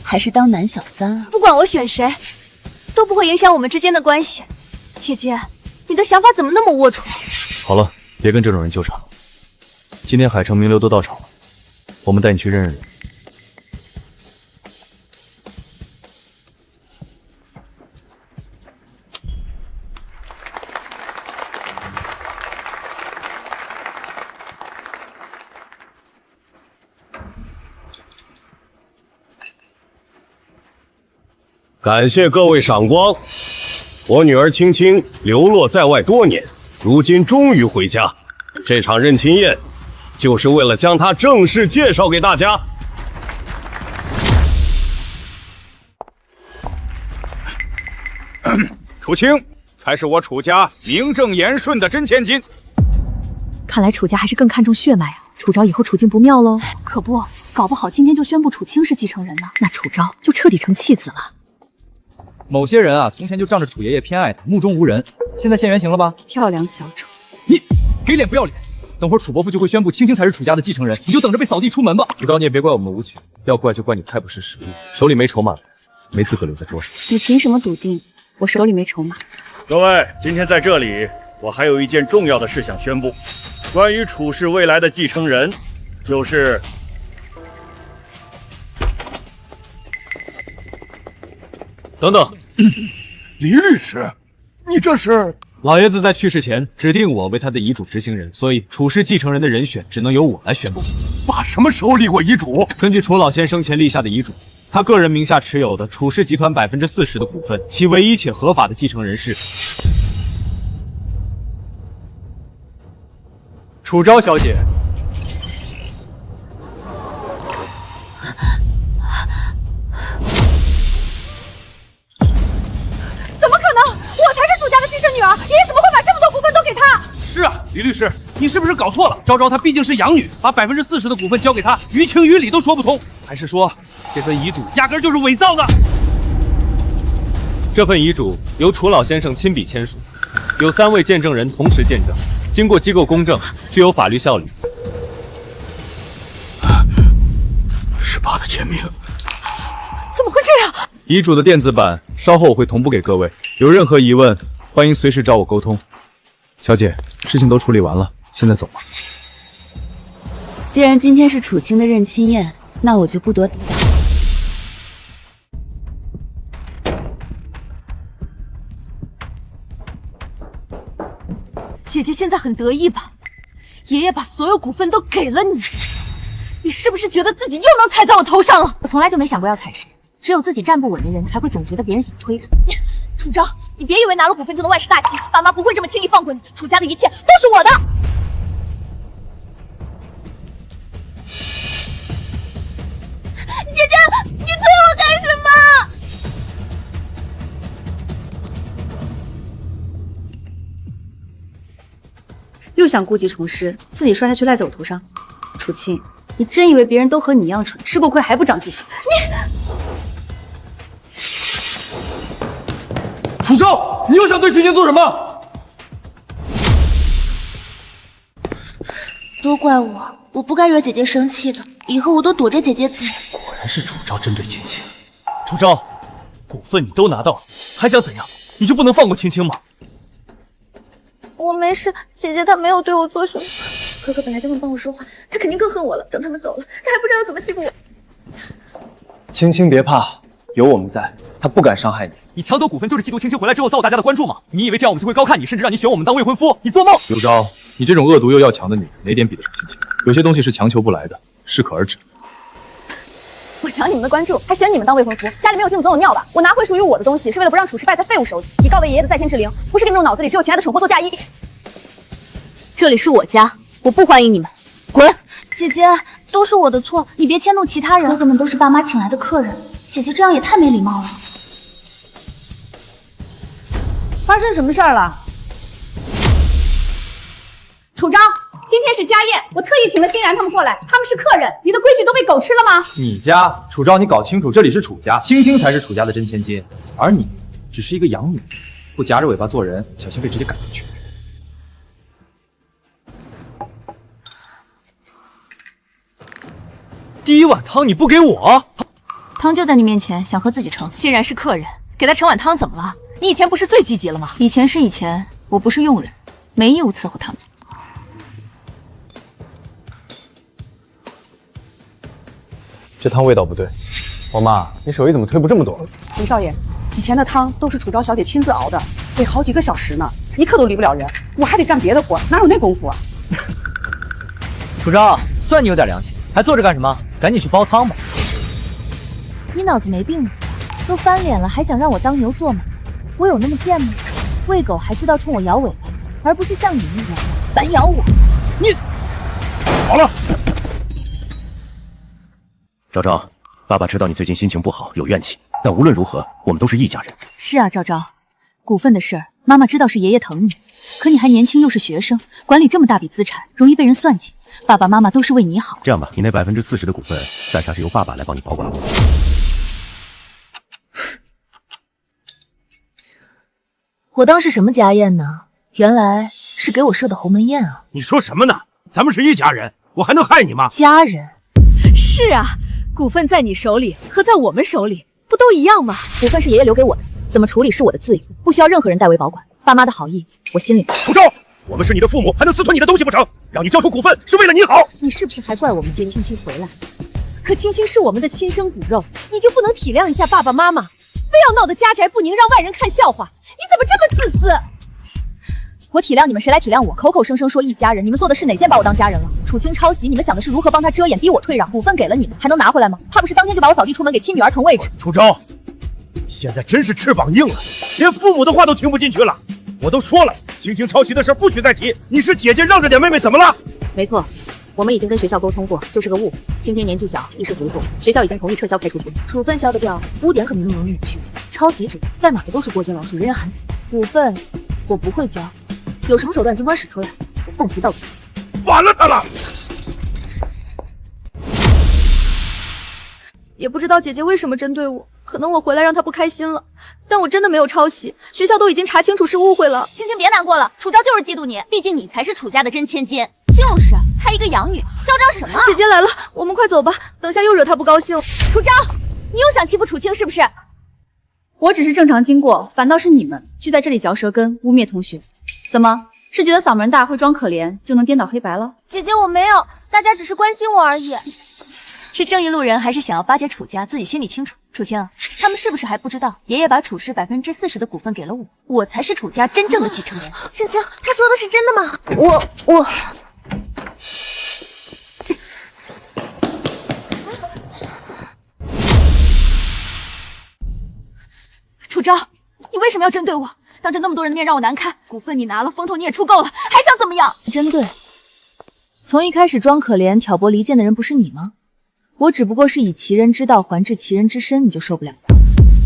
还是当男小三啊？不管我选谁，都不会影响我们之间的关系。姐姐，你的想法怎么那么龌龊？好了，别跟这种人纠缠了。今天海城名流都到场了，我们带你去认认人。感谢各位赏光，我女儿青青流落在外多年，如今终于回家。这场认亲宴就是为了将他正式介绍给大家。楚青才是我楚家名正言顺的真千金。看来楚家还是更看重血脉啊！楚昭以后处境不妙喽。可不，搞不好今天就宣布楚青是继承人呢，那楚昭就彻底成弃子了。某些人啊，从前就仗着楚爷爷偏爱他，目中无人。现在现原形了吧？漂亮小丑，你给脸不要脸！等会儿楚伯父就会宣布青青才是楚家的继承人，你就等着被扫地出门吧。楚昭，你也别怪我们无情，要怪就怪你太不识时务，手里没筹码的人没资格留在桌上。你凭什么笃定我手里没筹码？各位，今天在这里，我还有一件重要的事想宣布，关于楚氏未来的继承人，就是等等，黎律师，你这是？老爷子在去世前指定我为他的遗嘱执行人，所以楚氏继承人的人选只能由我来宣布。爸什么时候立过遗嘱？根据楚老先生前立下的遗嘱，他个人名下持有的楚氏集团40%的股份，其唯一且合法的继承人是楚昭小姐。怎么可能？我才是楚家的亲生女儿，爷爷怎么会把这么多股份都给她？是啊，李律师，你是不是搞错了？昭昭她毕竟是养女，把40%的股份交给她，于情于理都说不通。还是说这份遗嘱压根就是伪造的？这份遗嘱由楚老先生亲笔签署，有3位见证人同时见证，经过机构公证，具有法律效力。是爸的签名。怎么会这样？遗嘱的电子版稍后我会同步给各位，有任何疑问，欢迎随时找我沟通。小姐，事情都处理完了，现在走吧。既然今天是楚青的认亲宴，那我就不多抵挡。姐姐现在很得意吧？爷爷把所有股份都给了你，你是不是觉得自己又能踩在我头上了？我从来就没想过要踩谁，只有自己站不稳的人才会总觉得别人想推人。楚昭，你别以为拿了股份就能万事大吉，爸妈不会这么轻易放过你，楚家的一切都是我的。姐姐，你推我干什么？又想故技重施，自己摔下去赖在我头上。楚青，你真以为别人都和你一样蠢，吃过亏还不长记性？楚昭，你又想对青青做什么？都怪我不该惹姐姐生气的，以后我都躲着姐姐走。果然是楚昭针对青青。楚昭，股份你都拿到了，还想怎样？你就不能放过青青吗？我没事，姐姐她没有对我做什么。哥哥本来就能帮我说话，他肯定更恨我了。等他们走了，他还不知道怎么欺负我。青青别怕，有我们在，他不敢伤害你。你抢走股份就是嫉妒青青回来之后遭大家的关注吗？你以为这样我们就会高看你，甚至让你选我们当未婚夫？你做梦！刘昭，你这种恶毒又要强的女人，哪点比得上青青？有些东西是强求不来的，适可而止。我抢你们的关注，还选你们当未婚夫？家里没有镜子总有尿吧？我拿回属于我的东西，是为了不让楚氏败在废物手里，以告慰爷爷的在天之灵，不是给你们脑子里只有钱爱的蠢货做嫁衣。这里是我家，我不欢迎你们，滚！姐姐，都是我的错，你别迁怒其他人。哥哥们都是爸妈请来的客人，姐姐这样也太没礼貌了。发生什么事儿了？楚昭，今天是家宴，我特意请了欣然他们过来，他们是客人，你的规矩都被狗吃了吗？你家楚昭，你搞清楚，这里是楚家，青青才是楚家的真千金，而你只是一个养女，不夹着尾巴做人，小心被直接赶出去。第一碗汤你不给我？汤就在你面前，想喝自己盛。欣然是客人，给他盛碗汤怎么了？你以前不是最积极了吗？以前是以前，我不是佣人，没义务伺候他们。这汤味道不对，王妈，你手艺怎么退步这么多？林少爷，以前的汤都是楚昭小姐亲自熬的，得好几个小时呢，一刻都离不了人。我还得干别的活，哪有那功夫啊？楚昭，算你有点良心，还坐着干什么？赶紧去煲汤吧。你脑子没病吗？都翻脸了，还想让我当牛做马？我有那么贱吗？喂狗还知道冲我摇尾巴，而不是像你一样反咬我。你好了。昭昭，爸爸知道你最近心情不好，有怨气，但无论如何，我们都是一家人。是啊，昭昭，股份的事儿，妈妈知道是爷爷疼你，可你还年轻又是学生，管理这么大笔资产，容易被人算计。爸爸妈妈都是为你好。这样吧，你那40%的股份，暂时还是由爸爸来帮你保管。我当是什么家宴呢？原来是给我设的鸿门宴啊！你说什么呢？咱们是一家人，我还能害你吗？家人？是啊，股份在你手里和在我们手里不都一样吗？股份是爷爷留给我的，怎么处理是我的自由，不需要任何人代为保管。爸妈的好意，我心里。楚昭，我们是你的父母，还能私吞你的东西不成？让你交出股份是为了你好。你是不是还怪我们接青青回来？可青青是我们的亲生骨肉，你就不能体谅一下爸爸妈妈？非要闹得家宅不宁，让外人看笑话，你怎么这么自私？我体谅你们，谁来体谅我？口口声声说一家人，你们做的是哪件把我当家人了？楚青抄袭，你们想的是如何帮他遮掩，逼我退让？股份给了你们，还能拿回来吗？怕不是当天就把我扫地出门，给亲女儿腾位置？楚昭，你现在真是翅膀硬了，连父母的话都听不进去了。我都说了，青青抄袭的事不许再提。你是姐姐，让着点妹妹怎么了？没错，我们已经跟学校沟通过，就是个误会。青天年纪小，一时糊涂，学校已经同意撤销开除处分，处分消得掉，污点可名容允许。抄袭者在哪儿都是过街老鼠，人人喊打。股份我不会交，有什么手段尽管使出来，我奉陪到底。完了他了！也不知道姐姐为什么针对我，可能我回来让她不开心了，但我真的没有抄袭，学校都已经查清楚是误会了。青青别难过了，楚昭就是嫉妒你，毕竟你才是楚家的真千金。就是，还一个养女，嚣张什么？姐姐来了，我们快走吧，等下又惹她不高兴。楚昭，你又想欺负楚青是不是？我只是正常经过，反倒是你们聚在这里嚼舌根，污蔑同学。怎么，是觉得嗓门大会装可怜就能颠倒黑白了？姐姐我没有，大家只是关心我而已。是正义路人，还是想要巴结楚家？自己心里清楚。楚青，他们是不是还不知道，爷爷把楚氏40%的股份给了我，我才是楚家真正的继承人。青青，他说的是真的吗？我。楚昭，你为什么要针对我？当着那么多人的面让我难堪，股份你拿了，风头你也出够了，还想怎么样？针对？从一开始装可怜、挑拨离间的人不是你吗？我只不过是以其人之道还治其人之身，你就受不了了？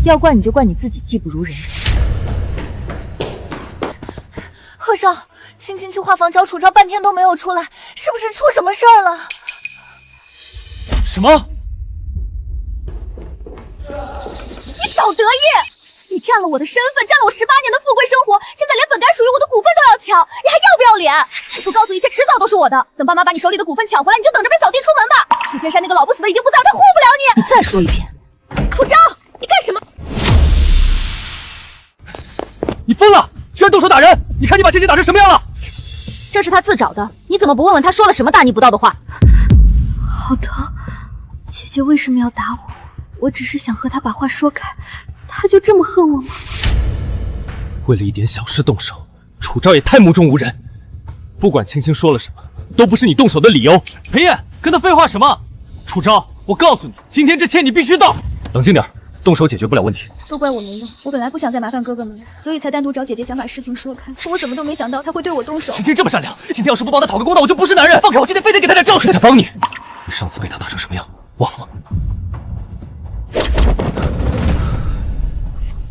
要怪你就怪你自己技不如人。贺少，青青去画房找楚昭半天都没有出来，是不是出什么事儿了？什么？你少得意！你占了我的身份，占了我18年的富贵生活，现在连本该属于我的股份都要抢，你还要不要脸？楚告诉一切迟早都是我的，等爸妈把你手里的股份抢回来，你就等着被扫地出门吧。楚剑山那个老不死的已经不在了，他护不了你。你再说一遍。楚昭，你干什么？你疯了，居然动手打人！你看你把青青打成什么样了？这是他自找的，你怎么不问问他说了什么大逆不道的话？好疼，姐姐为什么要打我？我只是想和她把话说开，她就这么恨我吗？为了一点小事动手，楚昭也太目中无人。不管青青说了什么，都不是你动手的理由。裴燕，跟他废话什么？楚昭，我告诉你，今天这欠你必须到。冷静点，动手解决不了问题。都怪我没用，我本来不想再麻烦哥哥们了，所以才单独找姐姐想把事情说开。可我怎么都没想到他会对我动手。青青这么善良，今天要是不帮他讨个公道，我就不是男人。放开我，今天非得给他点教训。是在帮你。你上次被他打成什么样，忘了吗？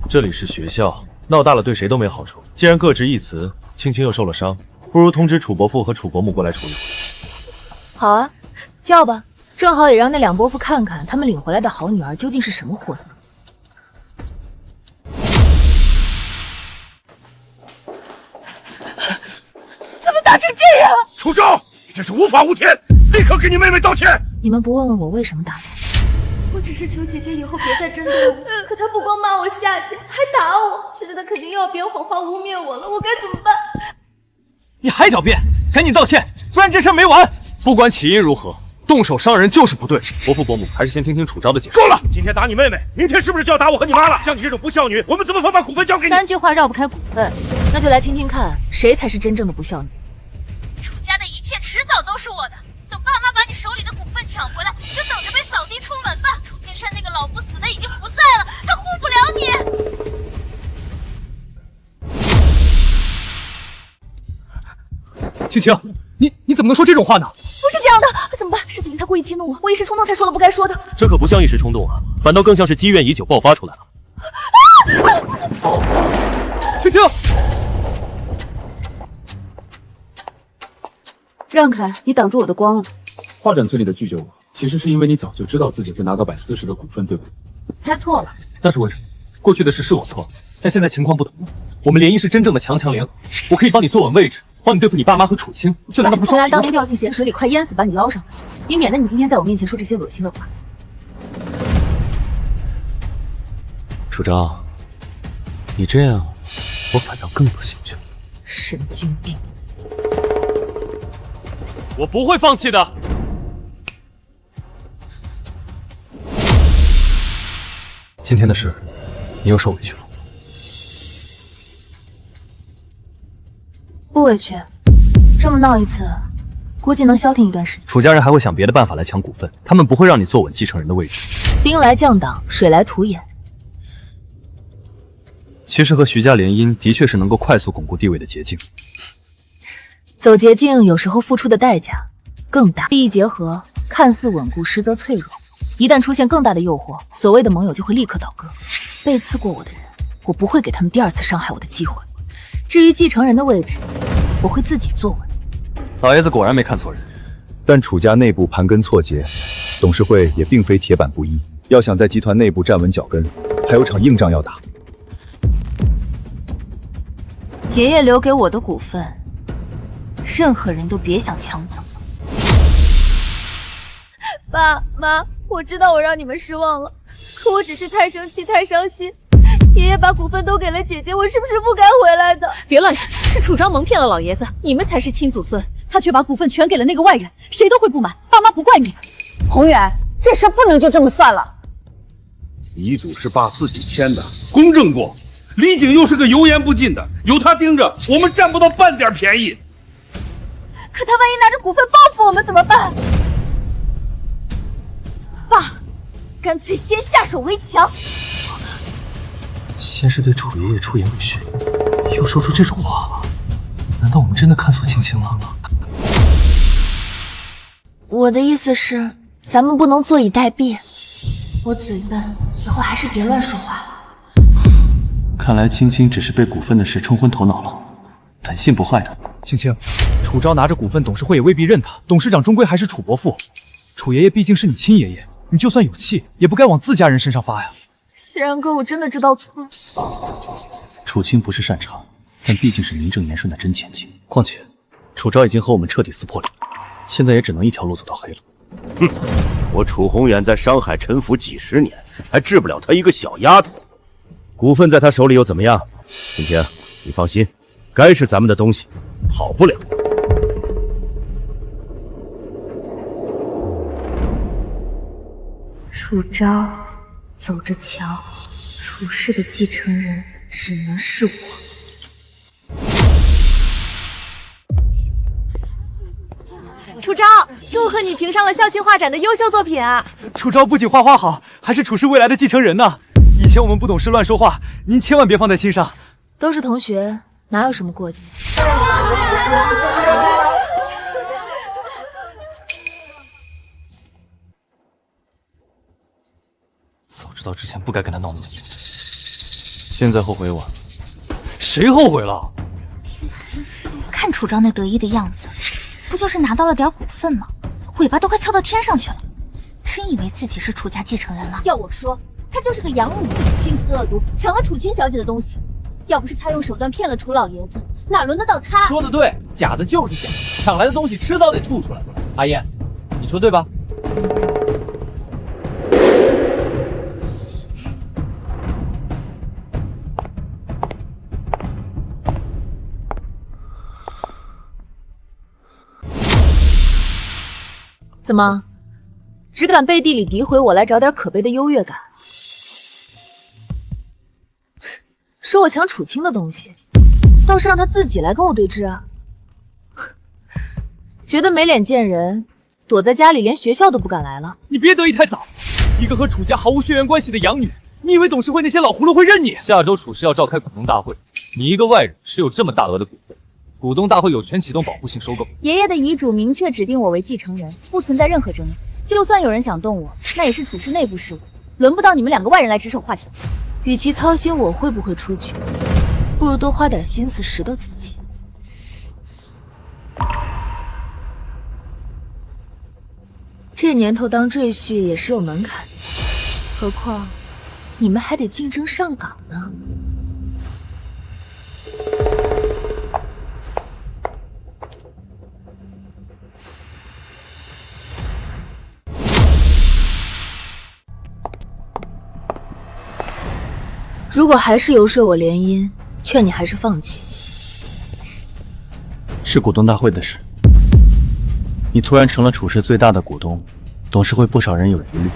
这里是学校，闹大了对谁都没好处。既然各执一词，青青又受了伤，不如通知楚伯父和楚伯母过来处理。好啊，叫吧，正好也让那两伯父看看他们领回来的好女儿究竟是什么货色。怎么打成这样？楚昭，你这是无法无天，立刻给你妹妹道歉！你们不问问我为什么打他？我只是求姐姐以后别再针对我，可她不光骂我下贱，还打我，现在她肯定又要编谎话污蔑我了，我该怎么办？你还狡辩，赶紧道歉，不然这事没完。不管起因如何，动手伤人就是不对。伯父伯母，还是先听听楚昭的解释。够了！今天打你妹妹，明天是不是就要打我和你妈了？像你这种不孝女，我们怎么把股份交给你？3句话绕不开股份，那就来听听看，谁才是真正的不孝女。楚家的一切迟早都是我的，等爸妈把你手里的股份抢回来，你就等着被扫地出门吧。楚剑山那个老不死的已经不在了，他护不了你。青青，你怎么能说这种话呢？不是这样的，怎么办？是子琳她故意激怒我，我一时冲动才说了不该说的。这可不像一时冲动啊，反倒更像是积怨已久爆发出来了。青青，让开，你挡住我的光了。画展村里的拒绝我，其实是因为你早就知道自己会拿到40%的股份，对不对？猜错了。那是为什么？过去的事是我错了，但现在情况不同，我们联谊是真正的强强联合，我可以帮你坐稳位置，帮你对付你爸妈和楚青，这难道不是？当年掉进咸水里快淹死，把你捞上来，也免得你今天在我面前说这些恶心的话。楚昭，你这样，我反倒更有兴趣了。神经病！我不会放弃的。今天的事，你又受委屈了。不委屈，这么闹一次，估计能消停一段时间。楚家人还会想别的办法来抢股份，他们不会让你坐稳继承人的位置。兵来将挡，水来土掩。其实和徐家联姻的确是能够快速巩固地位的捷径。走捷径有时候付出的代价更大。利益结合，看似稳固，实则脆弱。一旦出现更大的诱惑，所谓的盟友就会立刻倒戈。背刺过我的人，我不会给他们第二次伤害我的机会。至于继承人的位置，我会自己坐稳。老爷子果然没看错人。但楚家内部盘根错节，董事会也并非铁板不一。要想在集团内部站稳脚跟，还有场硬仗要打。爷爷留给我的股份，任何人都别想抢走。爸妈，我知道我让你们失望了，可我只是太生气太伤心。爷爷把股份都给了姐姐，我是不是不该回来的？别乱想，是楚昭蒙骗了老爷子，你们才是亲祖孙，他却把股份全给了那个外人，谁都会不满。爸妈不怪你。宏远，这事不能就这么算了。遗嘱是爸自己签的，公正过。李景又是个油盐不进的，有他盯着，我们占不到半点便宜。可他万一拿着股份报复我们怎么办？爸，干脆先下手为强。先是对楚爷爷出言不逊，又说出这种话，难道我们真的看错青青了？我的意思是，咱们不能坐以待毙。我嘴笨，以后还是别乱说话。看来青青只是被股份的事冲昏头脑了，本性不坏的。青青，楚昭拿着股份，董事会也未必认他。董事长终归还是楚伯父，楚爷爷毕竟是你亲爷爷，你就算有气，也不该往自家人身上发呀。虽然哥，我真的知道错了。楚青不是擅长，但毕竟是名正言顺的真千金。况且，楚昭已经和我们彻底撕破脸，现在也只能一条路走到黑了。哼，我楚宏远在商海沉浮几10年，还治不了他一个小丫头。股份在他手里又怎么样？青青，你放心，该是咱们的东西，好不了。楚昭走着瞧，楚氏的继承人只能是我。楚昭，祝贺你评上了校庆画展的优秀作品啊！楚昭不仅画画好，还是楚氏未来的继承人呢。以前我们不懂事乱说话，您千万别放在心上。都是同学，哪有什么过节？早知道之前不该跟他闹那么硬，现在后悔晚。谁后悔了？看楚昭那得意的样子，不就是拿到了点股份吗？尾巴都快翘到天上去了，真以为自己是楚家继承人了？要我说，他就是个养女，心思恶毒，抢了楚青小姐的东西。要不是他用手段骗了楚老爷子，哪轮得到他？说的对，假的就是假，抢来的东西迟早得吐出来。阿燕，你说对吧？怎么，只敢背地里诋毁我来找点可悲的优越感？说我抢楚青的东西，倒是让他自己来跟我对峙啊！觉得没脸见人，躲在家里连学校都不敢来了。你别得意太早，一个和楚家毫无血缘关系的养女，你以为董事会那些老葫芦会认你？下周楚氏要召开股东大会，你一个外人持有这么大额的股份，股东大会有权启动保护性收购。爷爷的遗嘱明确指定我为继承人，不存在任何争议。就算有人想动我，那也是处事内部事务，轮不到你们2个外人来指手画脚。与其操心我会不会出局，不如多花点心思拾掇自己。这年头当赘婿也是有门槛的，何况你们还得竞争上岗呢。如果还是游说我联姻，劝你还是放弃。是股东大会的事，你突然成了楚氏最大的股东，董事会不少人有疑虑，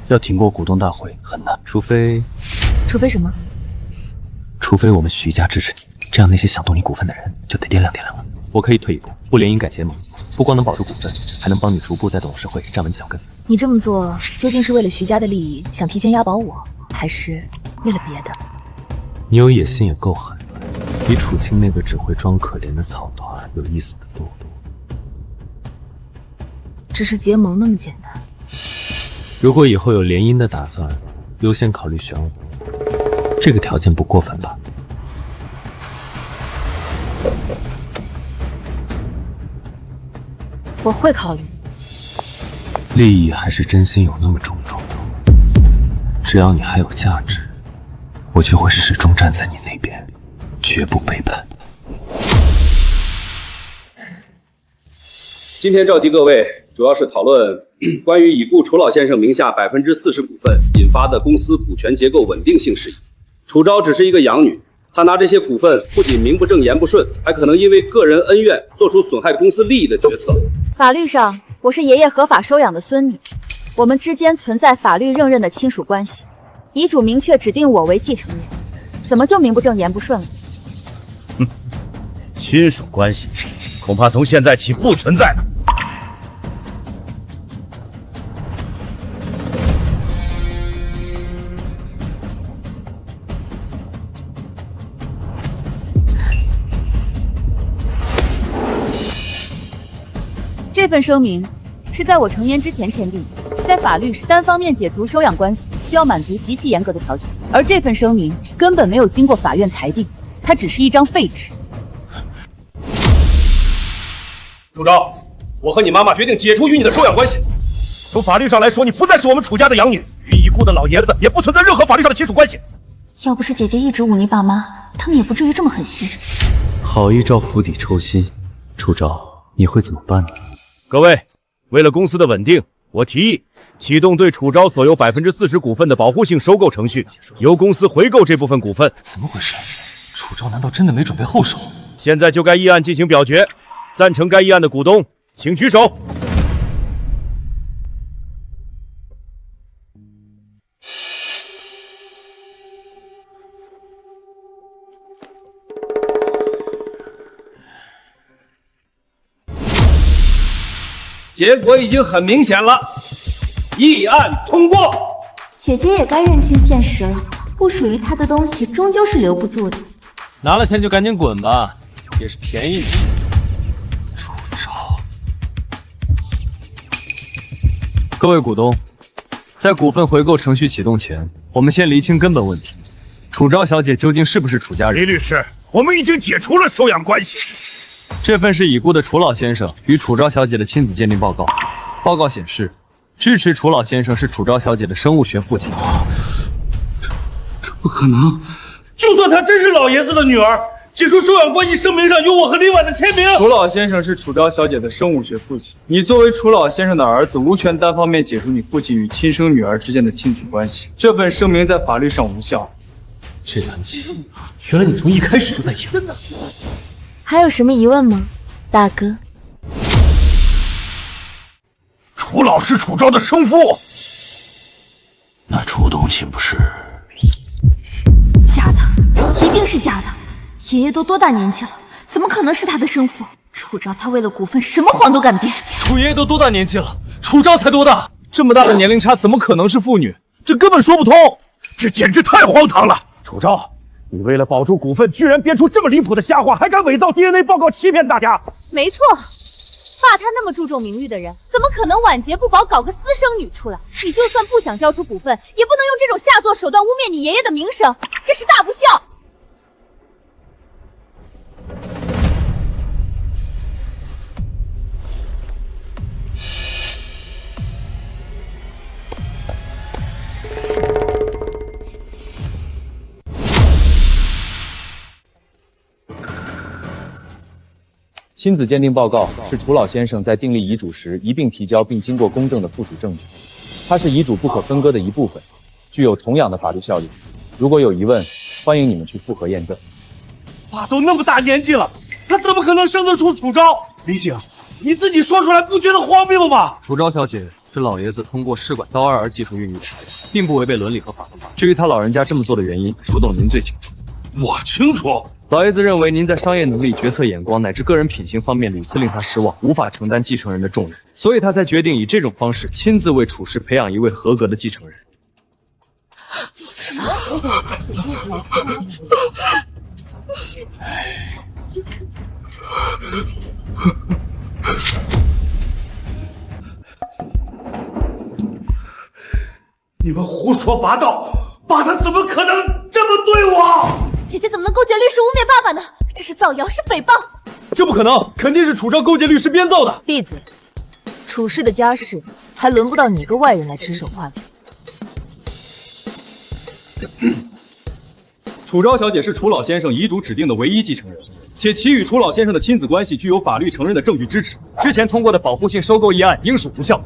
要挺过股东大会很难。除非什么？除非我们徐家支持你，这样那些想动你股份的人就得掂量掂量了。我可以退一步，不联姻改结盟，不光能保住股份，还能帮你逐步在董事会站稳脚跟。你这么做究竟是为了徐家的利益，想提前押宝我，还是为了别的？你有野心也够狠了，比楚清那个只会装可怜的草团有意思的多。只是结盟那么简单？如果以后有联姻的打算，优先考虑选我，这个条件不过分吧？我会考虑。利益还是真心有那么重要？只要你还有价值，我就会始终站在你那边，绝不背叛。今天召集各位，主要是讨论关于已故楚老先生名下40%股份引发的公司股权结构稳定性事宜。楚昭只是一个养女，她拿这些股份不仅名不正言不顺，还可能因为个人恩怨做出损害公司利益的决策。法律上，我是爷爷合法收养的孙女，我们之间存在法律认的亲属关系。遗嘱明确指定我为继承人，怎么就名不正言不顺了？亲属关系恐怕从现在起不存在了。这份声明是在我成年之前签订的，在法律上单方面解除收养关系需要满足极其严格的条件，而这份声明根本没有经过法院裁定，它只是一张废纸。楚昭，我和你妈妈决定解除与你的收养关系。从法律上来说，你不再是我们楚家的养女，与已故的老爷子也不存在任何法律上的亲属关系。要不是姐姐一直忤逆爸妈，他们也不至于这么狠心。好一招釜底抽薪，楚昭，你会怎么办呢？各位，为了公司的稳定，我提议启动对楚昭所有40%股份的保护性收购程序，由公司回购这部分股份。怎么回事？楚昭难道真的没准备后手？现在就该议案进行表决，赞成该议案的股东请举手。结果已经很明显了，议案通过。姐姐也该认清现实了，不属于她的东西终究是留不住的。拿了钱就赶紧滚吧，也是便宜你。楚昭，各位股东，在股份回购程序启动前，我们先厘清根本问题：楚昭小姐究竟是不是楚家人？李律师，我们已经解除了收养关系。这份是已故的楚老先生与楚昭小姐的亲子鉴定报告。报告显示，支持楚老先生是楚昭小姐的生物学父亲。这不可能！就算她真是老爷子的女儿，解除收养关系声明上有我和林婉的签名。楚老先生是楚昭小姐的生物学父亲，你作为楚老先生的儿子，无权单方面解除你父亲与亲生女儿之间的亲子关系。这份声明在法律上无效。这南极，原来你从一开始就在演。还有什么疑问吗，大哥？楚老是楚昭的生父，那楚东岂不是假的？一定是假的！爷爷都多大年纪了，怎么可能是他的生父？楚昭他为了股份什么谎都敢编。楚爷爷都多大年纪了，楚昭才多大？这么大的年龄差，怎么可能是父女？这根本说不通，这简直太荒唐了！楚昭，你为了保住股份，居然编出这么离谱的瞎话，还敢伪造 DNA 报告欺骗大家！没错，爸他那么注重名誉的人，怎么可能晚节不保搞个私生女出来？你就算不想交出股份，也不能用这种下作手段污蔑你爷爷的名声，这是大不孝。亲子鉴定报告是楚老先生在订立遗嘱时一并提交并经过公证的附属证据，它是遗嘱不可分割的一部分，具有同样的法律效力。如果有疑问，欢迎你们去复核验证。爸都那么大年纪了，他怎么可能生得出楚昭？李景，你自己说出来不觉得荒谬吗？楚昭小姐是老爷子通过试管刀而技术孕育的孩子，并不违背伦理和法律。至于他老人家这么做的原因，楚董您最清楚。我清楚。老爷子认为您在商业能力、决策眼光乃至个人品行方面屡次令他失望，无法承担继承人的重任，所以他才决定以这种方式亲自为楚氏培养一位合格的继承人。什么？你们胡说八道！爸他怎么可能这么对我？姐姐怎么能构结律师污蔑爸爸呢？这是造谣，是诽谤！这不可能，肯定是楚昭勾结律师编造的。闭嘴！楚氏的家事还轮不到你个外人来指手画脚。楚昭小姐是楚老先生遗嘱指定的唯一继承人，且其与楚老先生的亲子关系具有法律承认的证据支持。之前通过的保护性收购议案应属无效。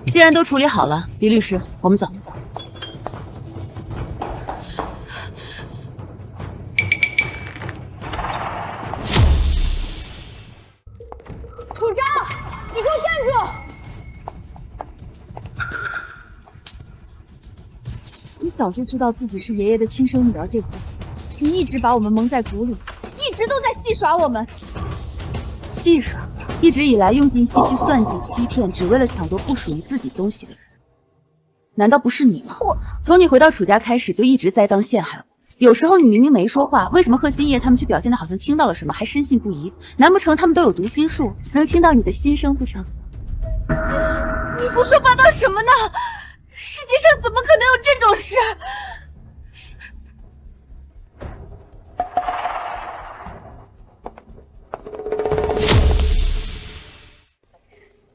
既然都处理好了，李律师，我们走。楚昭，你给我站住！你早就知道自己是爷爷的亲生女儿，对不对？你一直把我们蒙在鼓里，一直都在戏耍我们。戏耍？一直以来用尽心去算计、欺骗，只为了抢夺不属于自己东西的人，难道不是你吗？从你回到楚家开始，就一直栽赃陷害我。有时候你明明没说话，为什么贺新叶他们却表现得好像听到了什么，还深信不疑？难不成他们都有读心术，能听到你的心声不成？你胡说八道什么呢？世界上怎么可能有这种事？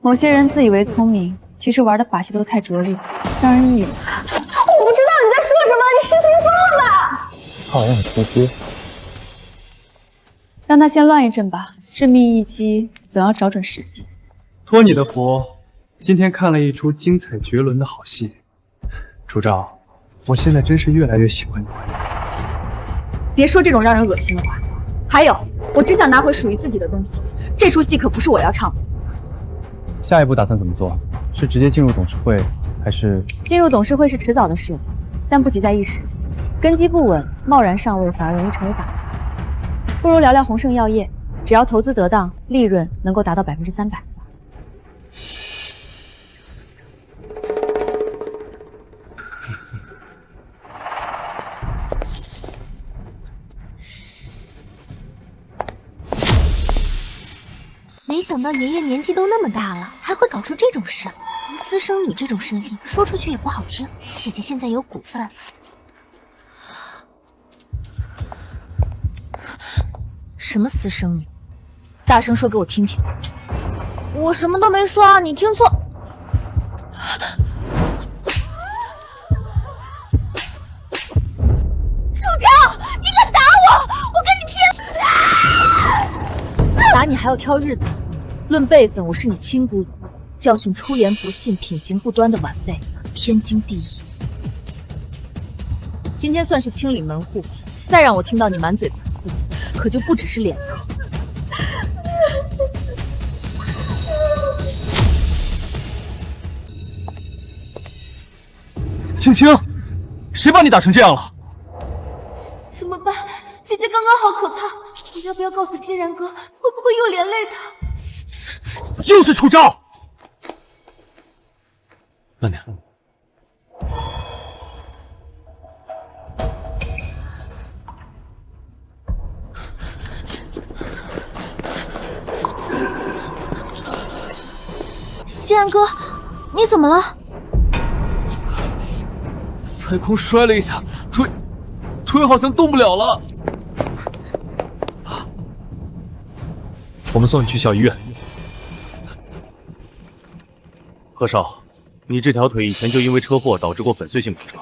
某些人自以为聪明，其实玩的把戏都太拙劣，让人意淫。我不知道你在说什么，你失心疯了吧？他好像很心虚。让他先乱一阵吧，致命一击总要找准时机。托你的福，今天看了一出精彩绝伦的好戏。楚昭，我现在真是越来越喜欢你了。别说这种让人恶心的话。还有，我只想拿回属于自己的东西，这出戏可不是我要唱的。下一步打算怎么做？是直接进入董事会，还是……进入董事会是迟早的事，但不急在一时。根基不稳，贸然上位反而容易成为靶子。不如聊聊鸿盛药业，只要投资得当，利润能够达到300%。没想到爷爷年纪都那么大了，还会搞出这种事。私生女这种身份说出去也不好听。姐姐现在有股份，什么私生女？大声说给我听听！我什么都没说啊，你听错。楚昭，你敢打我？我跟你拼！打你还要挑日子？论辈分，我是你亲姑姑，教训出言不逊、品行不端的晚辈，天经地义。今天算是清理门户，再让我听到你满嘴盘复，可就不只是脸了。青青，谁把你打成这样了？怎么办？姐姐刚刚好可怕，我要不要告诉欣然哥？会不会又连累他？又是楚昭！慢点。欣然哥，你怎么了？踩空摔了一下，腿好像动不了了。我们送你去小医院。贺少，你这条腿以前就因为车祸导致过粉碎性骨折，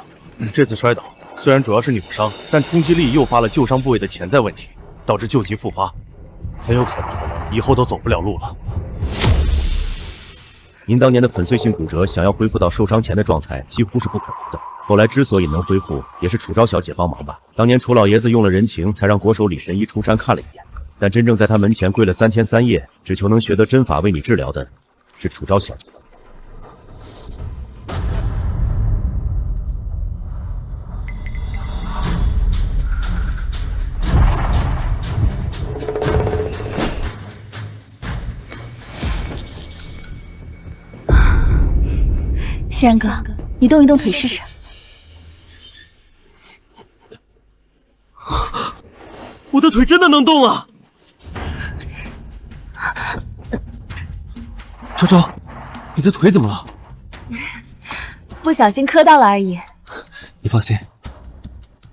这次摔倒虽然主要是扭伤，但冲击力诱发了旧伤部位的潜在问题，导致旧疾复发，很有可能以后都走不了路了。您当年的粉碎性骨折，想要恢复到受伤前的状态，几乎是不可能的。后来之所以能恢复，也是楚昭小姐帮忙吧。当年楚老爷子用了人情，才让国手李神医出山看了一眼，但真正在他门前跪了3天3夜，只求能学得针法为你治疗的，是楚昭小姐。欣然哥，你动一动腿试试。我的腿真的能动啊！昭昭，你的腿怎么了？不小心磕到了而已。你放心，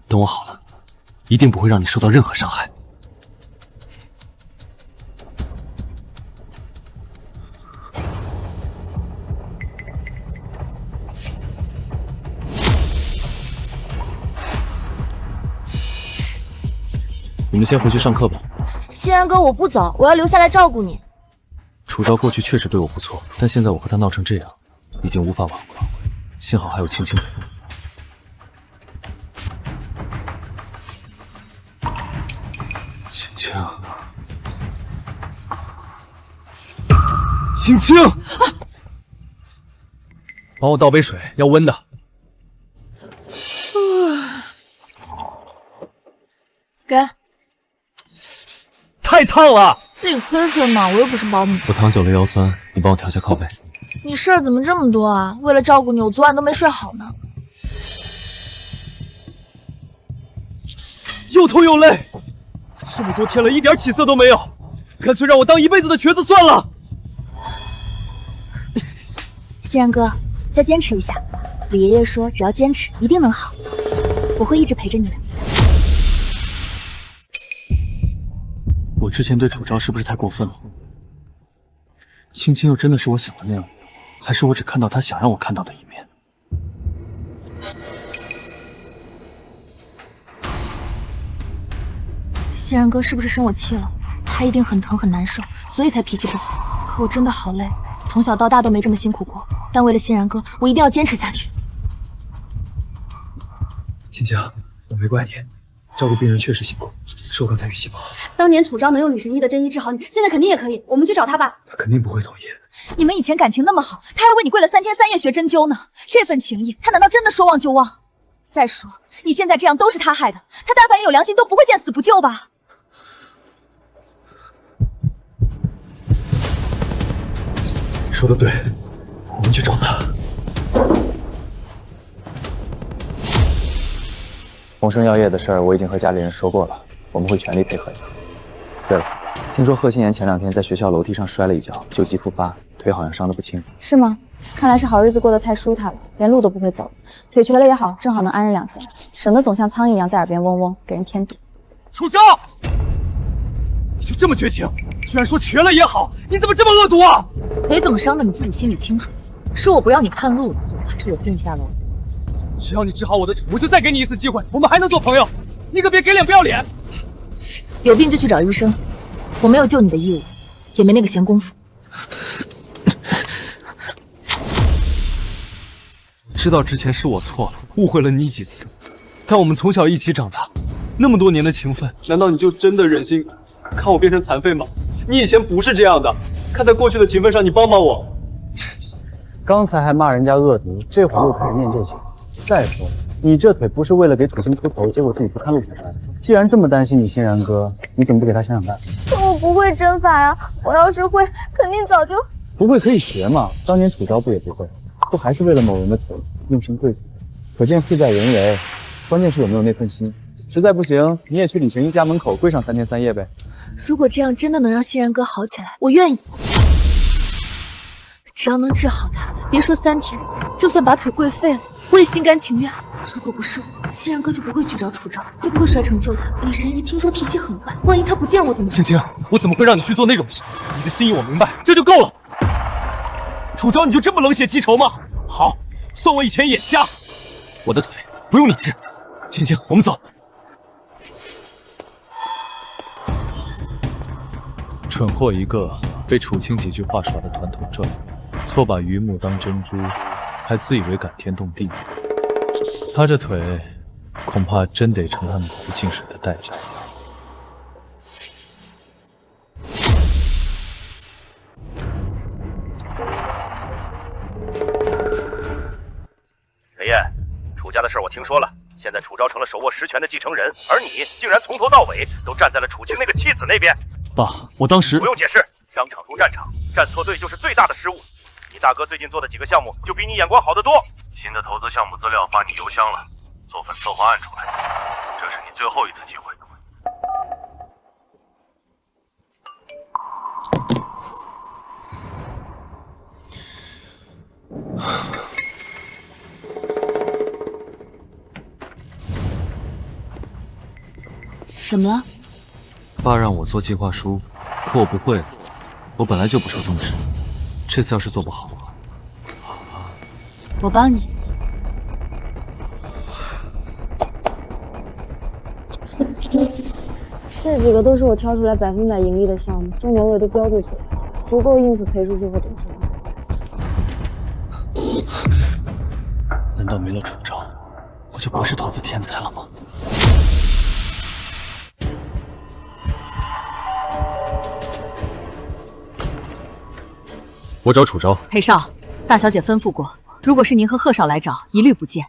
等我好了，一定不会让你受到任何伤害。你们先回去上课吧。欣然哥，我不走，我要留下来照顾你。楚昭过去确实对我不错，但现在我和他闹成这样，已经无法挽回了。幸好还有青青陪我。青青，青青，帮我倒杯水，要温的。给。太烫了，自己吹吹嘛，我又不是保姆。我躺久了腰酸，你帮我调下靠背。你事儿怎么这么多啊？为了照顾你，我昨晚都没睡好呢。又痛又累，这么多天了，一点起色都没有，干脆让我当一辈子的瘸子算了。欣然哥，再坚持一下。李爷爷说，只要坚持，一定能好。我会一直陪着你的。我之前对楚昭是不是太过分了？青青又真的是我想的那样，还是我只看到他想让我看到的一面？欣然哥是不是生我气了？他一定很疼很难受，所以才脾气不好。可我真的好累，从小到大都没这么辛苦过。但为了欣然哥，我一定要坚持下去。青青，我没怪你，照顾病人确实辛苦，是我刚才语气不好。当年楚昭能用李神医的真医治好你，现在肯定也可以。我们去找他吧。他肯定不会同意。你们以前感情那么好，他还为你跪了3天3夜学针灸呢。这份情谊，他难道真的说忘就忘？再说，你现在这样都是他害的，他但凡有良心都不会见死不救吧？说的对，我们去找他。鸿盛药业的事儿我已经和家里人说过了，我们会全力配合你。对了，听说贺新言前2天在学校楼梯上摔了一跤，旧疾复发，腿好像伤得不轻。是吗？看来是好日子过得太舒坦了，连路都不会走。腿瘸了也好，正好能安日2天，省得总像苍蝇一样在耳边嗡嗡，给人添堵。楚昭，你就这么绝情，居然说瘸了也好，你怎么这么恶毒啊？腿怎么伤的你自己心里清楚，是我不让你看路，还是我推你下楼？只要你治好我的腿，我就再给你一次机会，我们还能做朋友。你可别给脸不要脸。有病就去找医生，我没有救你的义务，也没那个闲工夫。知道之前是我错了，误会了你几次，但我们从小一起长大，那么多年的情分，难道你就真的忍心看我变成残废吗？你以前不是这样的，看在过去的情分上，你帮帮我。刚才还骂人家恶毒，这会儿又开始念旧情。再说，你这腿不是为了给楚青出头，结果自己不看路才摔的。既然这么担心你欣然哥，你怎么不给他想想办法？我不会针法呀，我要是会，肯定早就……不会可以学嘛，当年楚昭不也不会，不还是为了某人的腿用身跪着？可见事在人为，关键是有没有那份心。实在不行，你也去李神医家门口跪上3天3夜呗。如果这样真的能让欣然哥好起来，我愿意。只要能治好他，别说3天，就算把腿跪废了，我也心甘情愿。如果不是我，欣然哥就不会去找楚昭，就不会摔成救他。李神医听说脾气很坏，万一他不见我怎么办？青青，我怎么会让你去做那种事？你的心意我明白，这就够了。楚昭，你就这么冷血记仇吗？好，算我以前眼瞎。我的腿不用你治。青青，我们走。蠢货一个，被楚青几句话耍得团团转，错把榆木当珍珠，还自以为感天动地。他这腿，恐怕真得承担母子进水的代价。裴燕，楚家的事我听说了，现在楚昭成了手握实权的继承人，而你竟然从头到尾都站在了楚青那个妻子那边。爸，我当时不用解释，商场如战场，站错队就是最大的失误。你大哥最近做的几个项目就比你眼光好得多。新的投资项目资料发你邮箱了，做份策划案出来，这是你最后一次机会。怎么了？爸让我做计划书，可我不会，我本来就不受重视，这次要是做不好，我帮你。这几个都是我挑出来100%盈利的项目，中年位都标注出来了，足够应付裴叔叔和董事长。难道没了楚昭，我就不是投资天才了吗？我找楚昭。裴少，大小姐吩咐过，如果是您和贺少来找，一律不见。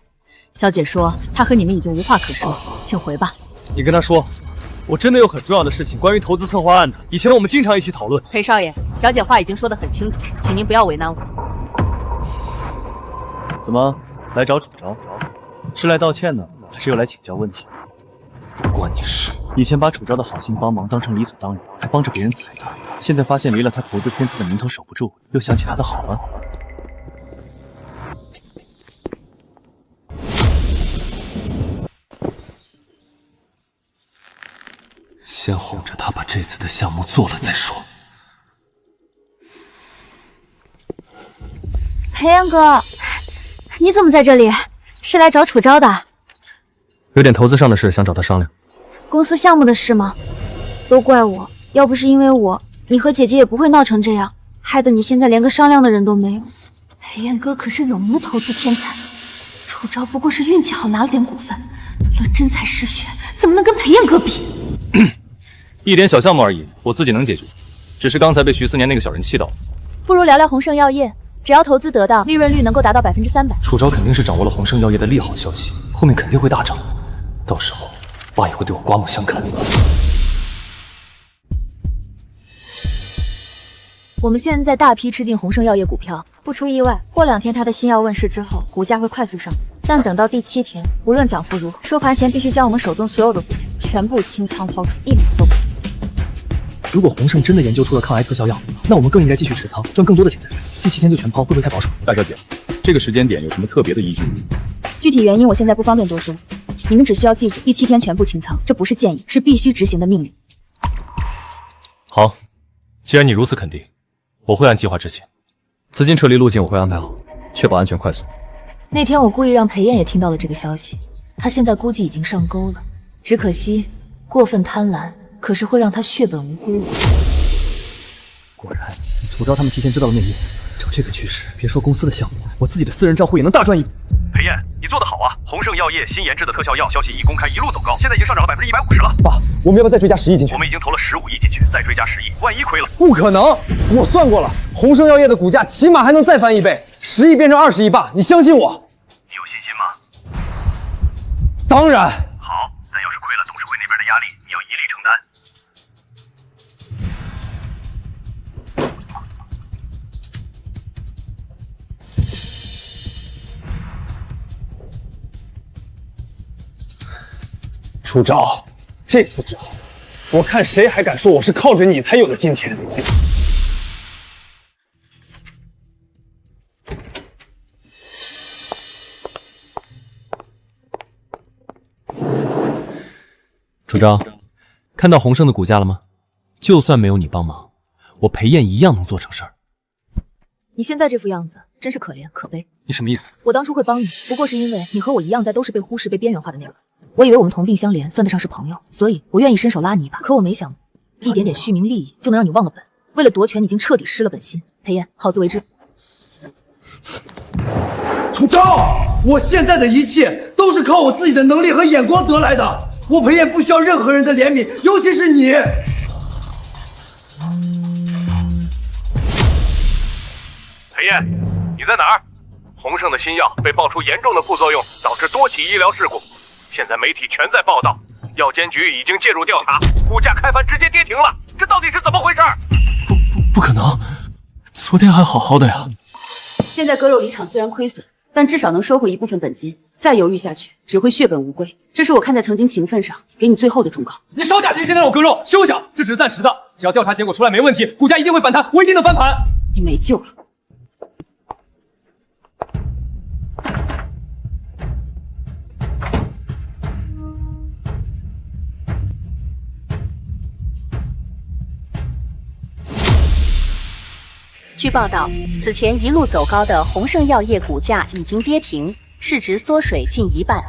小姐说她和你们已经无话可说，请回吧。你跟她说，我真的有很重要的事情，关于投资策划案的。以前我们经常一起讨论。裴少爷，小姐话已经说得很清楚，请您不要为难我。怎么来找楚昭？是来道歉呢，还是又来请教问题？不关你事。以前把楚昭的好心帮忙当成理所当然，还帮着别人踩他。现在发现离了他投资天赋的名头守不住，又想起他的好了。先哄着他把这次的项目做了再说。裴阳哥，你怎么在这里？是来找楚昭的？有点投资上的事想找他商量。公司项目的事吗？都怪我，要不是因为我，你和姐姐也不会闹成这样，害得你现在连个商量的人都没有。裴彦哥可是有名的投资天才，楚昭不过是运气好拿了点股份，论真才实学，怎么能跟裴彦哥比？一点小项目而已，我自己能解决。只是刚才被徐思年那个小人气到了。不如聊聊鸿盛药业，只要投资得当，利润率能够达到300%。楚昭肯定是掌握了鸿盛药业的利好消息，后面肯定会大涨，到时候爸也会对我刮目相看。我们现在大批吃进鸿盛药业股票，不出意外，过2天它的新药问世之后，股价会快速上涨。但等到第7天，无论涨幅如何，收盘前必须将我们手中所有的股票全部清仓抛出，一厘都不能。如果鸿盛真的研究出了抗癌特效药，那我们更应该继续持仓，赚更多的钱才对。第7天就全抛，会不会太保守？大小姐，这个时间点有什么特别的依据？具体原因我现在不方便多说，你们只需要记住，第7天全部清仓，这不是建议，是必须执行的命令。好，既然你如此肯定，我会按计划执行。资金撤离路径我会安排好，确保安全快速。那天我故意让裴燕也听到了这个消息，他现在估计已经上钩了，只可惜过分贪婪可是会让他血本无归。果然，楚昭他们提前知道了内幕，照这个趋势，别说公司的项目，我自己的私人账户也能大赚一笔。裴燕，你做得好啊！鸿盛药业新研制的特效药消息一公开，一路走高，现在已经上涨了150%了。爸，我们要不要再追加10亿进去？我们已经投了15亿进去，再追加10亿，万一亏了？不可能！我算过了，鸿盛药业的股价起码还能再翻1倍，10亿变成20亿爸，你相信我？你有信心吗？当然。好，但要是亏了，董事会那边的压力你要一力承担。楚昭，这次之后，我看谁还敢说我是靠着你才有的今天。楚昭，看到洪胜的骨架了吗？就算没有你帮忙，我裴燕一样能做成事儿。你现在这副样子，真是可怜可悲。你什么意思？我当初会帮你，不过是因为你和我一样，在都是被忽视、被边缘化的那个。我以为我们同病相怜，算得上是朋友，所以我愿意伸手拉你一把。可我没想，一点点虚名利益就能让你忘了本。为了夺权，你已经彻底失了本心。裴燕，好自为之。楚昭，我现在的一切都是靠我自己的能力和眼光得来的。我裴燕不需要任何人的怜悯，尤其是你。裴燕，你在哪儿？洪胜的新药被爆出严重的副作用，导致多起医疗事故。现在媒体全在报道，药监局已经介入调查，股价开盘直接跌停了，这到底是怎么回事？不可能，昨天还好好的呀。现在割肉离场虽然亏损，但至少能收回一部分本金。再犹豫下去，只会血本无归。这是我看在曾经情分上给你最后的忠告。你少假惺惺的让我割肉，休想！这只是暂时的，只要调查结果出来没问题，股价一定会反弹，我一定能翻盘。你没救了。据报道，此前一路走高的洪胜药业股价已经跌停，市值缩水近一半。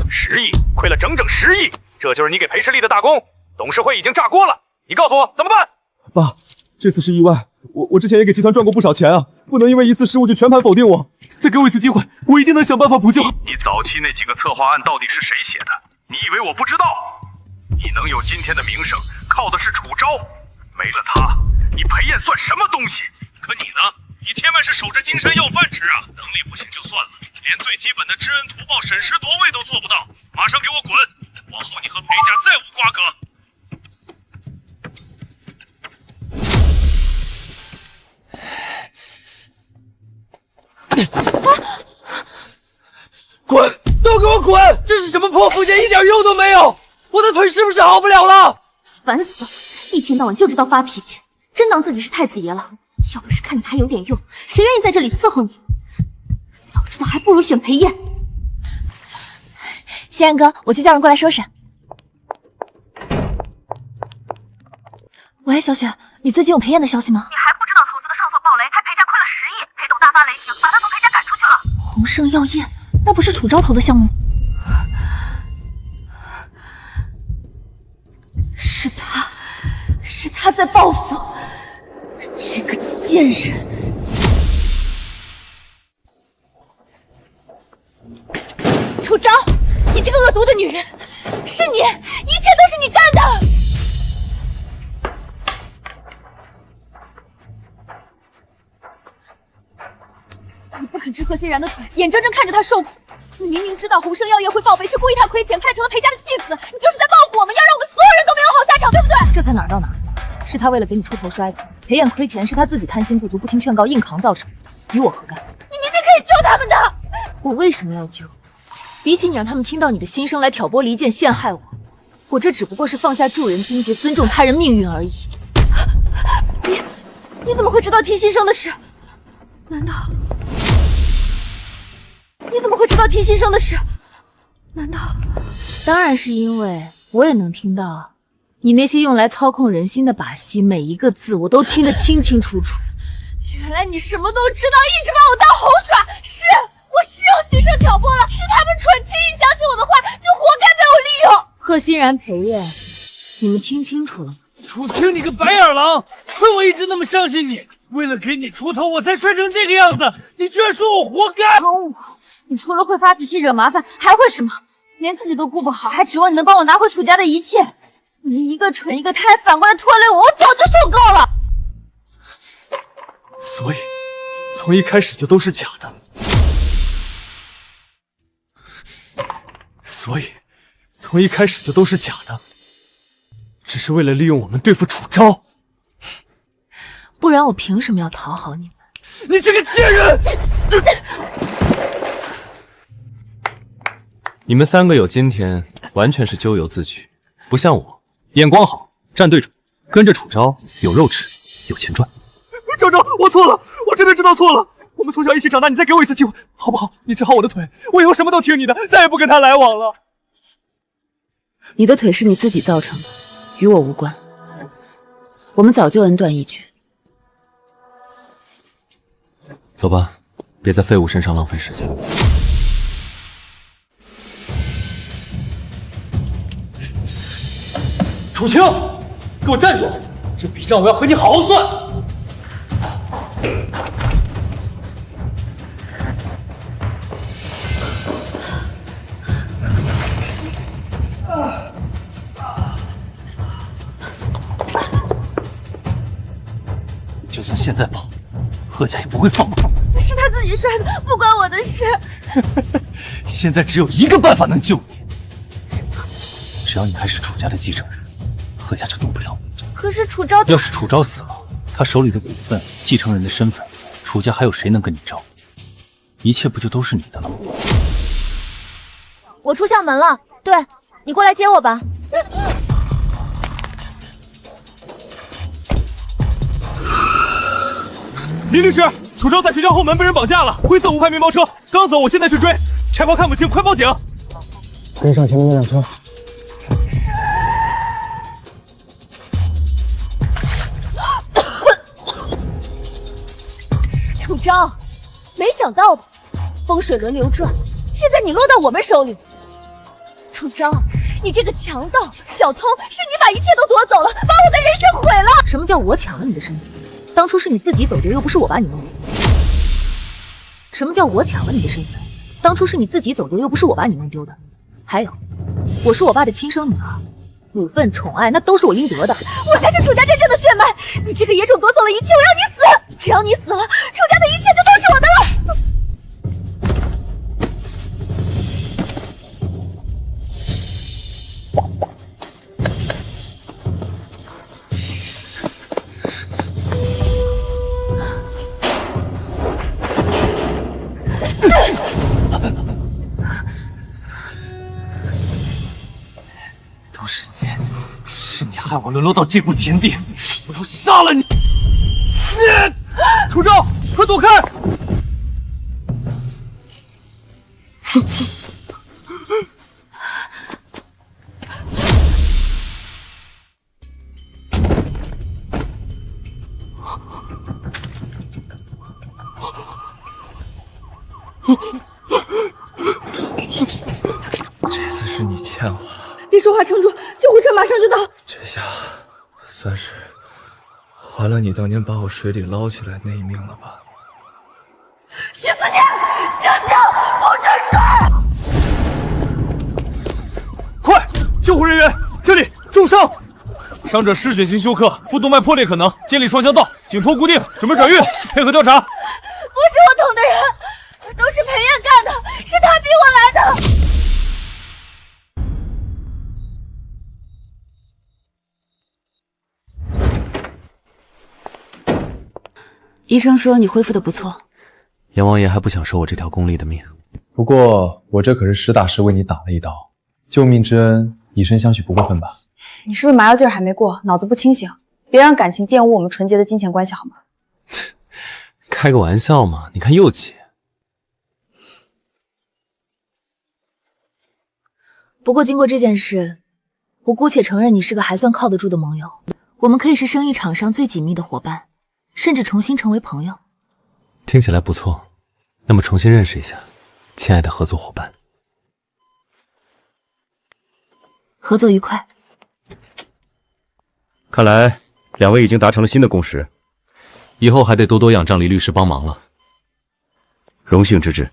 10亿，亏了整整10亿，这就是你给裴世力的大功。董事会已经炸锅了，你告诉我怎么办？爸，这次是意外，我之前也给集团赚过不少钱啊，不能因为一次失误就全盘否定我。再给我一次机会，我一定能想办法补救。你早期那几个策划案到底是谁写的？你以为我不知道？你能有今天的名声，靠的是楚昭，没了他，你裴燕算什么东西？可你呢？你天外是守着金山要饭吃啊！能力不行就算了，连最基本的知恩图报、审时度位都做不到，马上给我滚！往后你和裴家再无瓜葛。滚！都给我滚！这是什么破附件，一点用都没有！我的腿是不是好不了了？烦死了，一天到晚就知道发脾气，真当自己是太子爷了。要不是看你还有点用，谁愿意在这里伺候你？早知道还不如选裴燕。仙人哥，我去叫人过来收拾。喂，小雪，你最近有裴燕的消息吗？你还不知道投资的上所暴雷，害裴家亏了10亿，裴董大发雷霆，把他从裴家赶出去了。洪胜药业，那不是楚昭投的项目？是他在报复，这个贱人！楚昭，你这个恶毒的女人，是你，一切都是你干的！你不肯吃贺欣然的腿，眼睁睁看着他受苦。你明明知道洪胜药业会爆雷，却故意他亏钱，看成了裴家的弃子，你就是在报复我们，要让我们所有人都没有好下场，对不对？这才哪儿到哪儿，是他为了给你出头摔的。裴燕亏钱是他自己贪心不足，不听劝告硬扛造成，与我何干？你明明可以救他们的，我为什么要救？比起你让他们听到你的心声来挑拨离间陷害我，我这只不过是放下助人精节，尊重他人命运而已。你怎么会知道提新生的事？难道？你怎么会知道提新生的事？难道？当然是因为我也能听到你那些用来操控人心的把戏，每一个字我都听得清清楚楚。原来你什么都知道，一直把我当猴耍。是，我是用新生挑拨了，是他们蠢，轻易相信我的话，就活该被我利用。贺欣然、裴燕，你们听清楚了吗？楚清，你个白眼狼！亏我一直那么相信你，为了给你出头，我才摔成这个样子。你居然说我活该！你除了会发脾气惹麻烦，还会什么？连自己都顾不好，还指望你能帮我拿回楚家的一切？你一个蠢一个胎，反过来拖累我，我早就受够了。所以，从一开始就都是假的。所以，从一开始就都是假的，只是为了利用我们对付楚昭。不然我凭什么要讨好你们？你这个贱人！你们3个有今天，完全是咎由自取，不像我，眼光好，站对准，跟着楚昭，有肉吃，有钱赚。周周，我错了，我真的知道错了。我们从小一起长大，你再给我一次机会，好不好？你治好我的腿，我以后什么都听你的，再也不跟他来往了。你的腿是你自己造成的，与我无关。我们早就恩断义绝。走吧，别在废物身上浪费时间。楚清，给我站住！这笔账我要和你好好算。就算现在跑，贺家也不会放过你。是他自己摔的，不关我的事。现在只有一个办法能救你，只要你还是楚家的继承人，贺家就动不了你。可是楚昭，要是楚昭死了，他手里的股份、继承人的身份，楚家还有谁能跟你争？一切不就都是你的了吗？我出校门了，对，你过来接我吧。李律师，楚昭在学校后门被人绑架了，灰色无牌面包车刚走，我现在去追，拆包看不清，快报警！跟上前面那辆车。楚昭，没想到吧？风水轮流转，现在你落到我们手里。楚昭，你这个强盗、小偷，是你把一切都夺走了，把我的人生毁了。什么叫我抢了你的身份？当初是你自己走丢，又不是我把你弄丢。什么叫我抢了你的身份？当初是你自己走丢，又不是我把你弄丢的。还有，我是我爸的亲生女儿，股份、宠爱那都是我应得的。我才是楚家真正的血脉，你这个野种夺走了一切，我要你死！只要你死了，楚家的一切就都是我的了。都是你，是你害我沦落到这步田地，我要杀了你！楚昭，快躲开！这次是你欠我了。别说话，撑住，救护车马上就到。这下我算是还了你当年把我水里捞起来那一命了吧？徐子念，醒醒，不准睡！快，救护人员，这里重伤，伤者失血性休克，腹动脉破裂可能，建立双向道，颈托固定，准备转运，配合调查。不是我捅的人，都是裴燕干的，是他逼我来的。医生说你恢复的不错，阎王爷还不想收我这条功利的命。不过我这可是实打实为你打了一刀，救命之恩，以身相许不过分吧？你是不是麻药劲儿还没过，脑子不清醒？别让感情玷污我们纯洁的金钱关系好吗？开个玩笑嘛，你看又急。不过经过这件事，我姑且承认你是个还算靠得住的盟友，我们可以是生意场上最紧密的伙伴，甚至重新成为朋友。听起来不错，那么重新认识一下，亲爱的合作伙伴。合作愉快。看来两位已经达成了新的共识，以后还得多多仰仗李律师帮忙了。荣幸之至。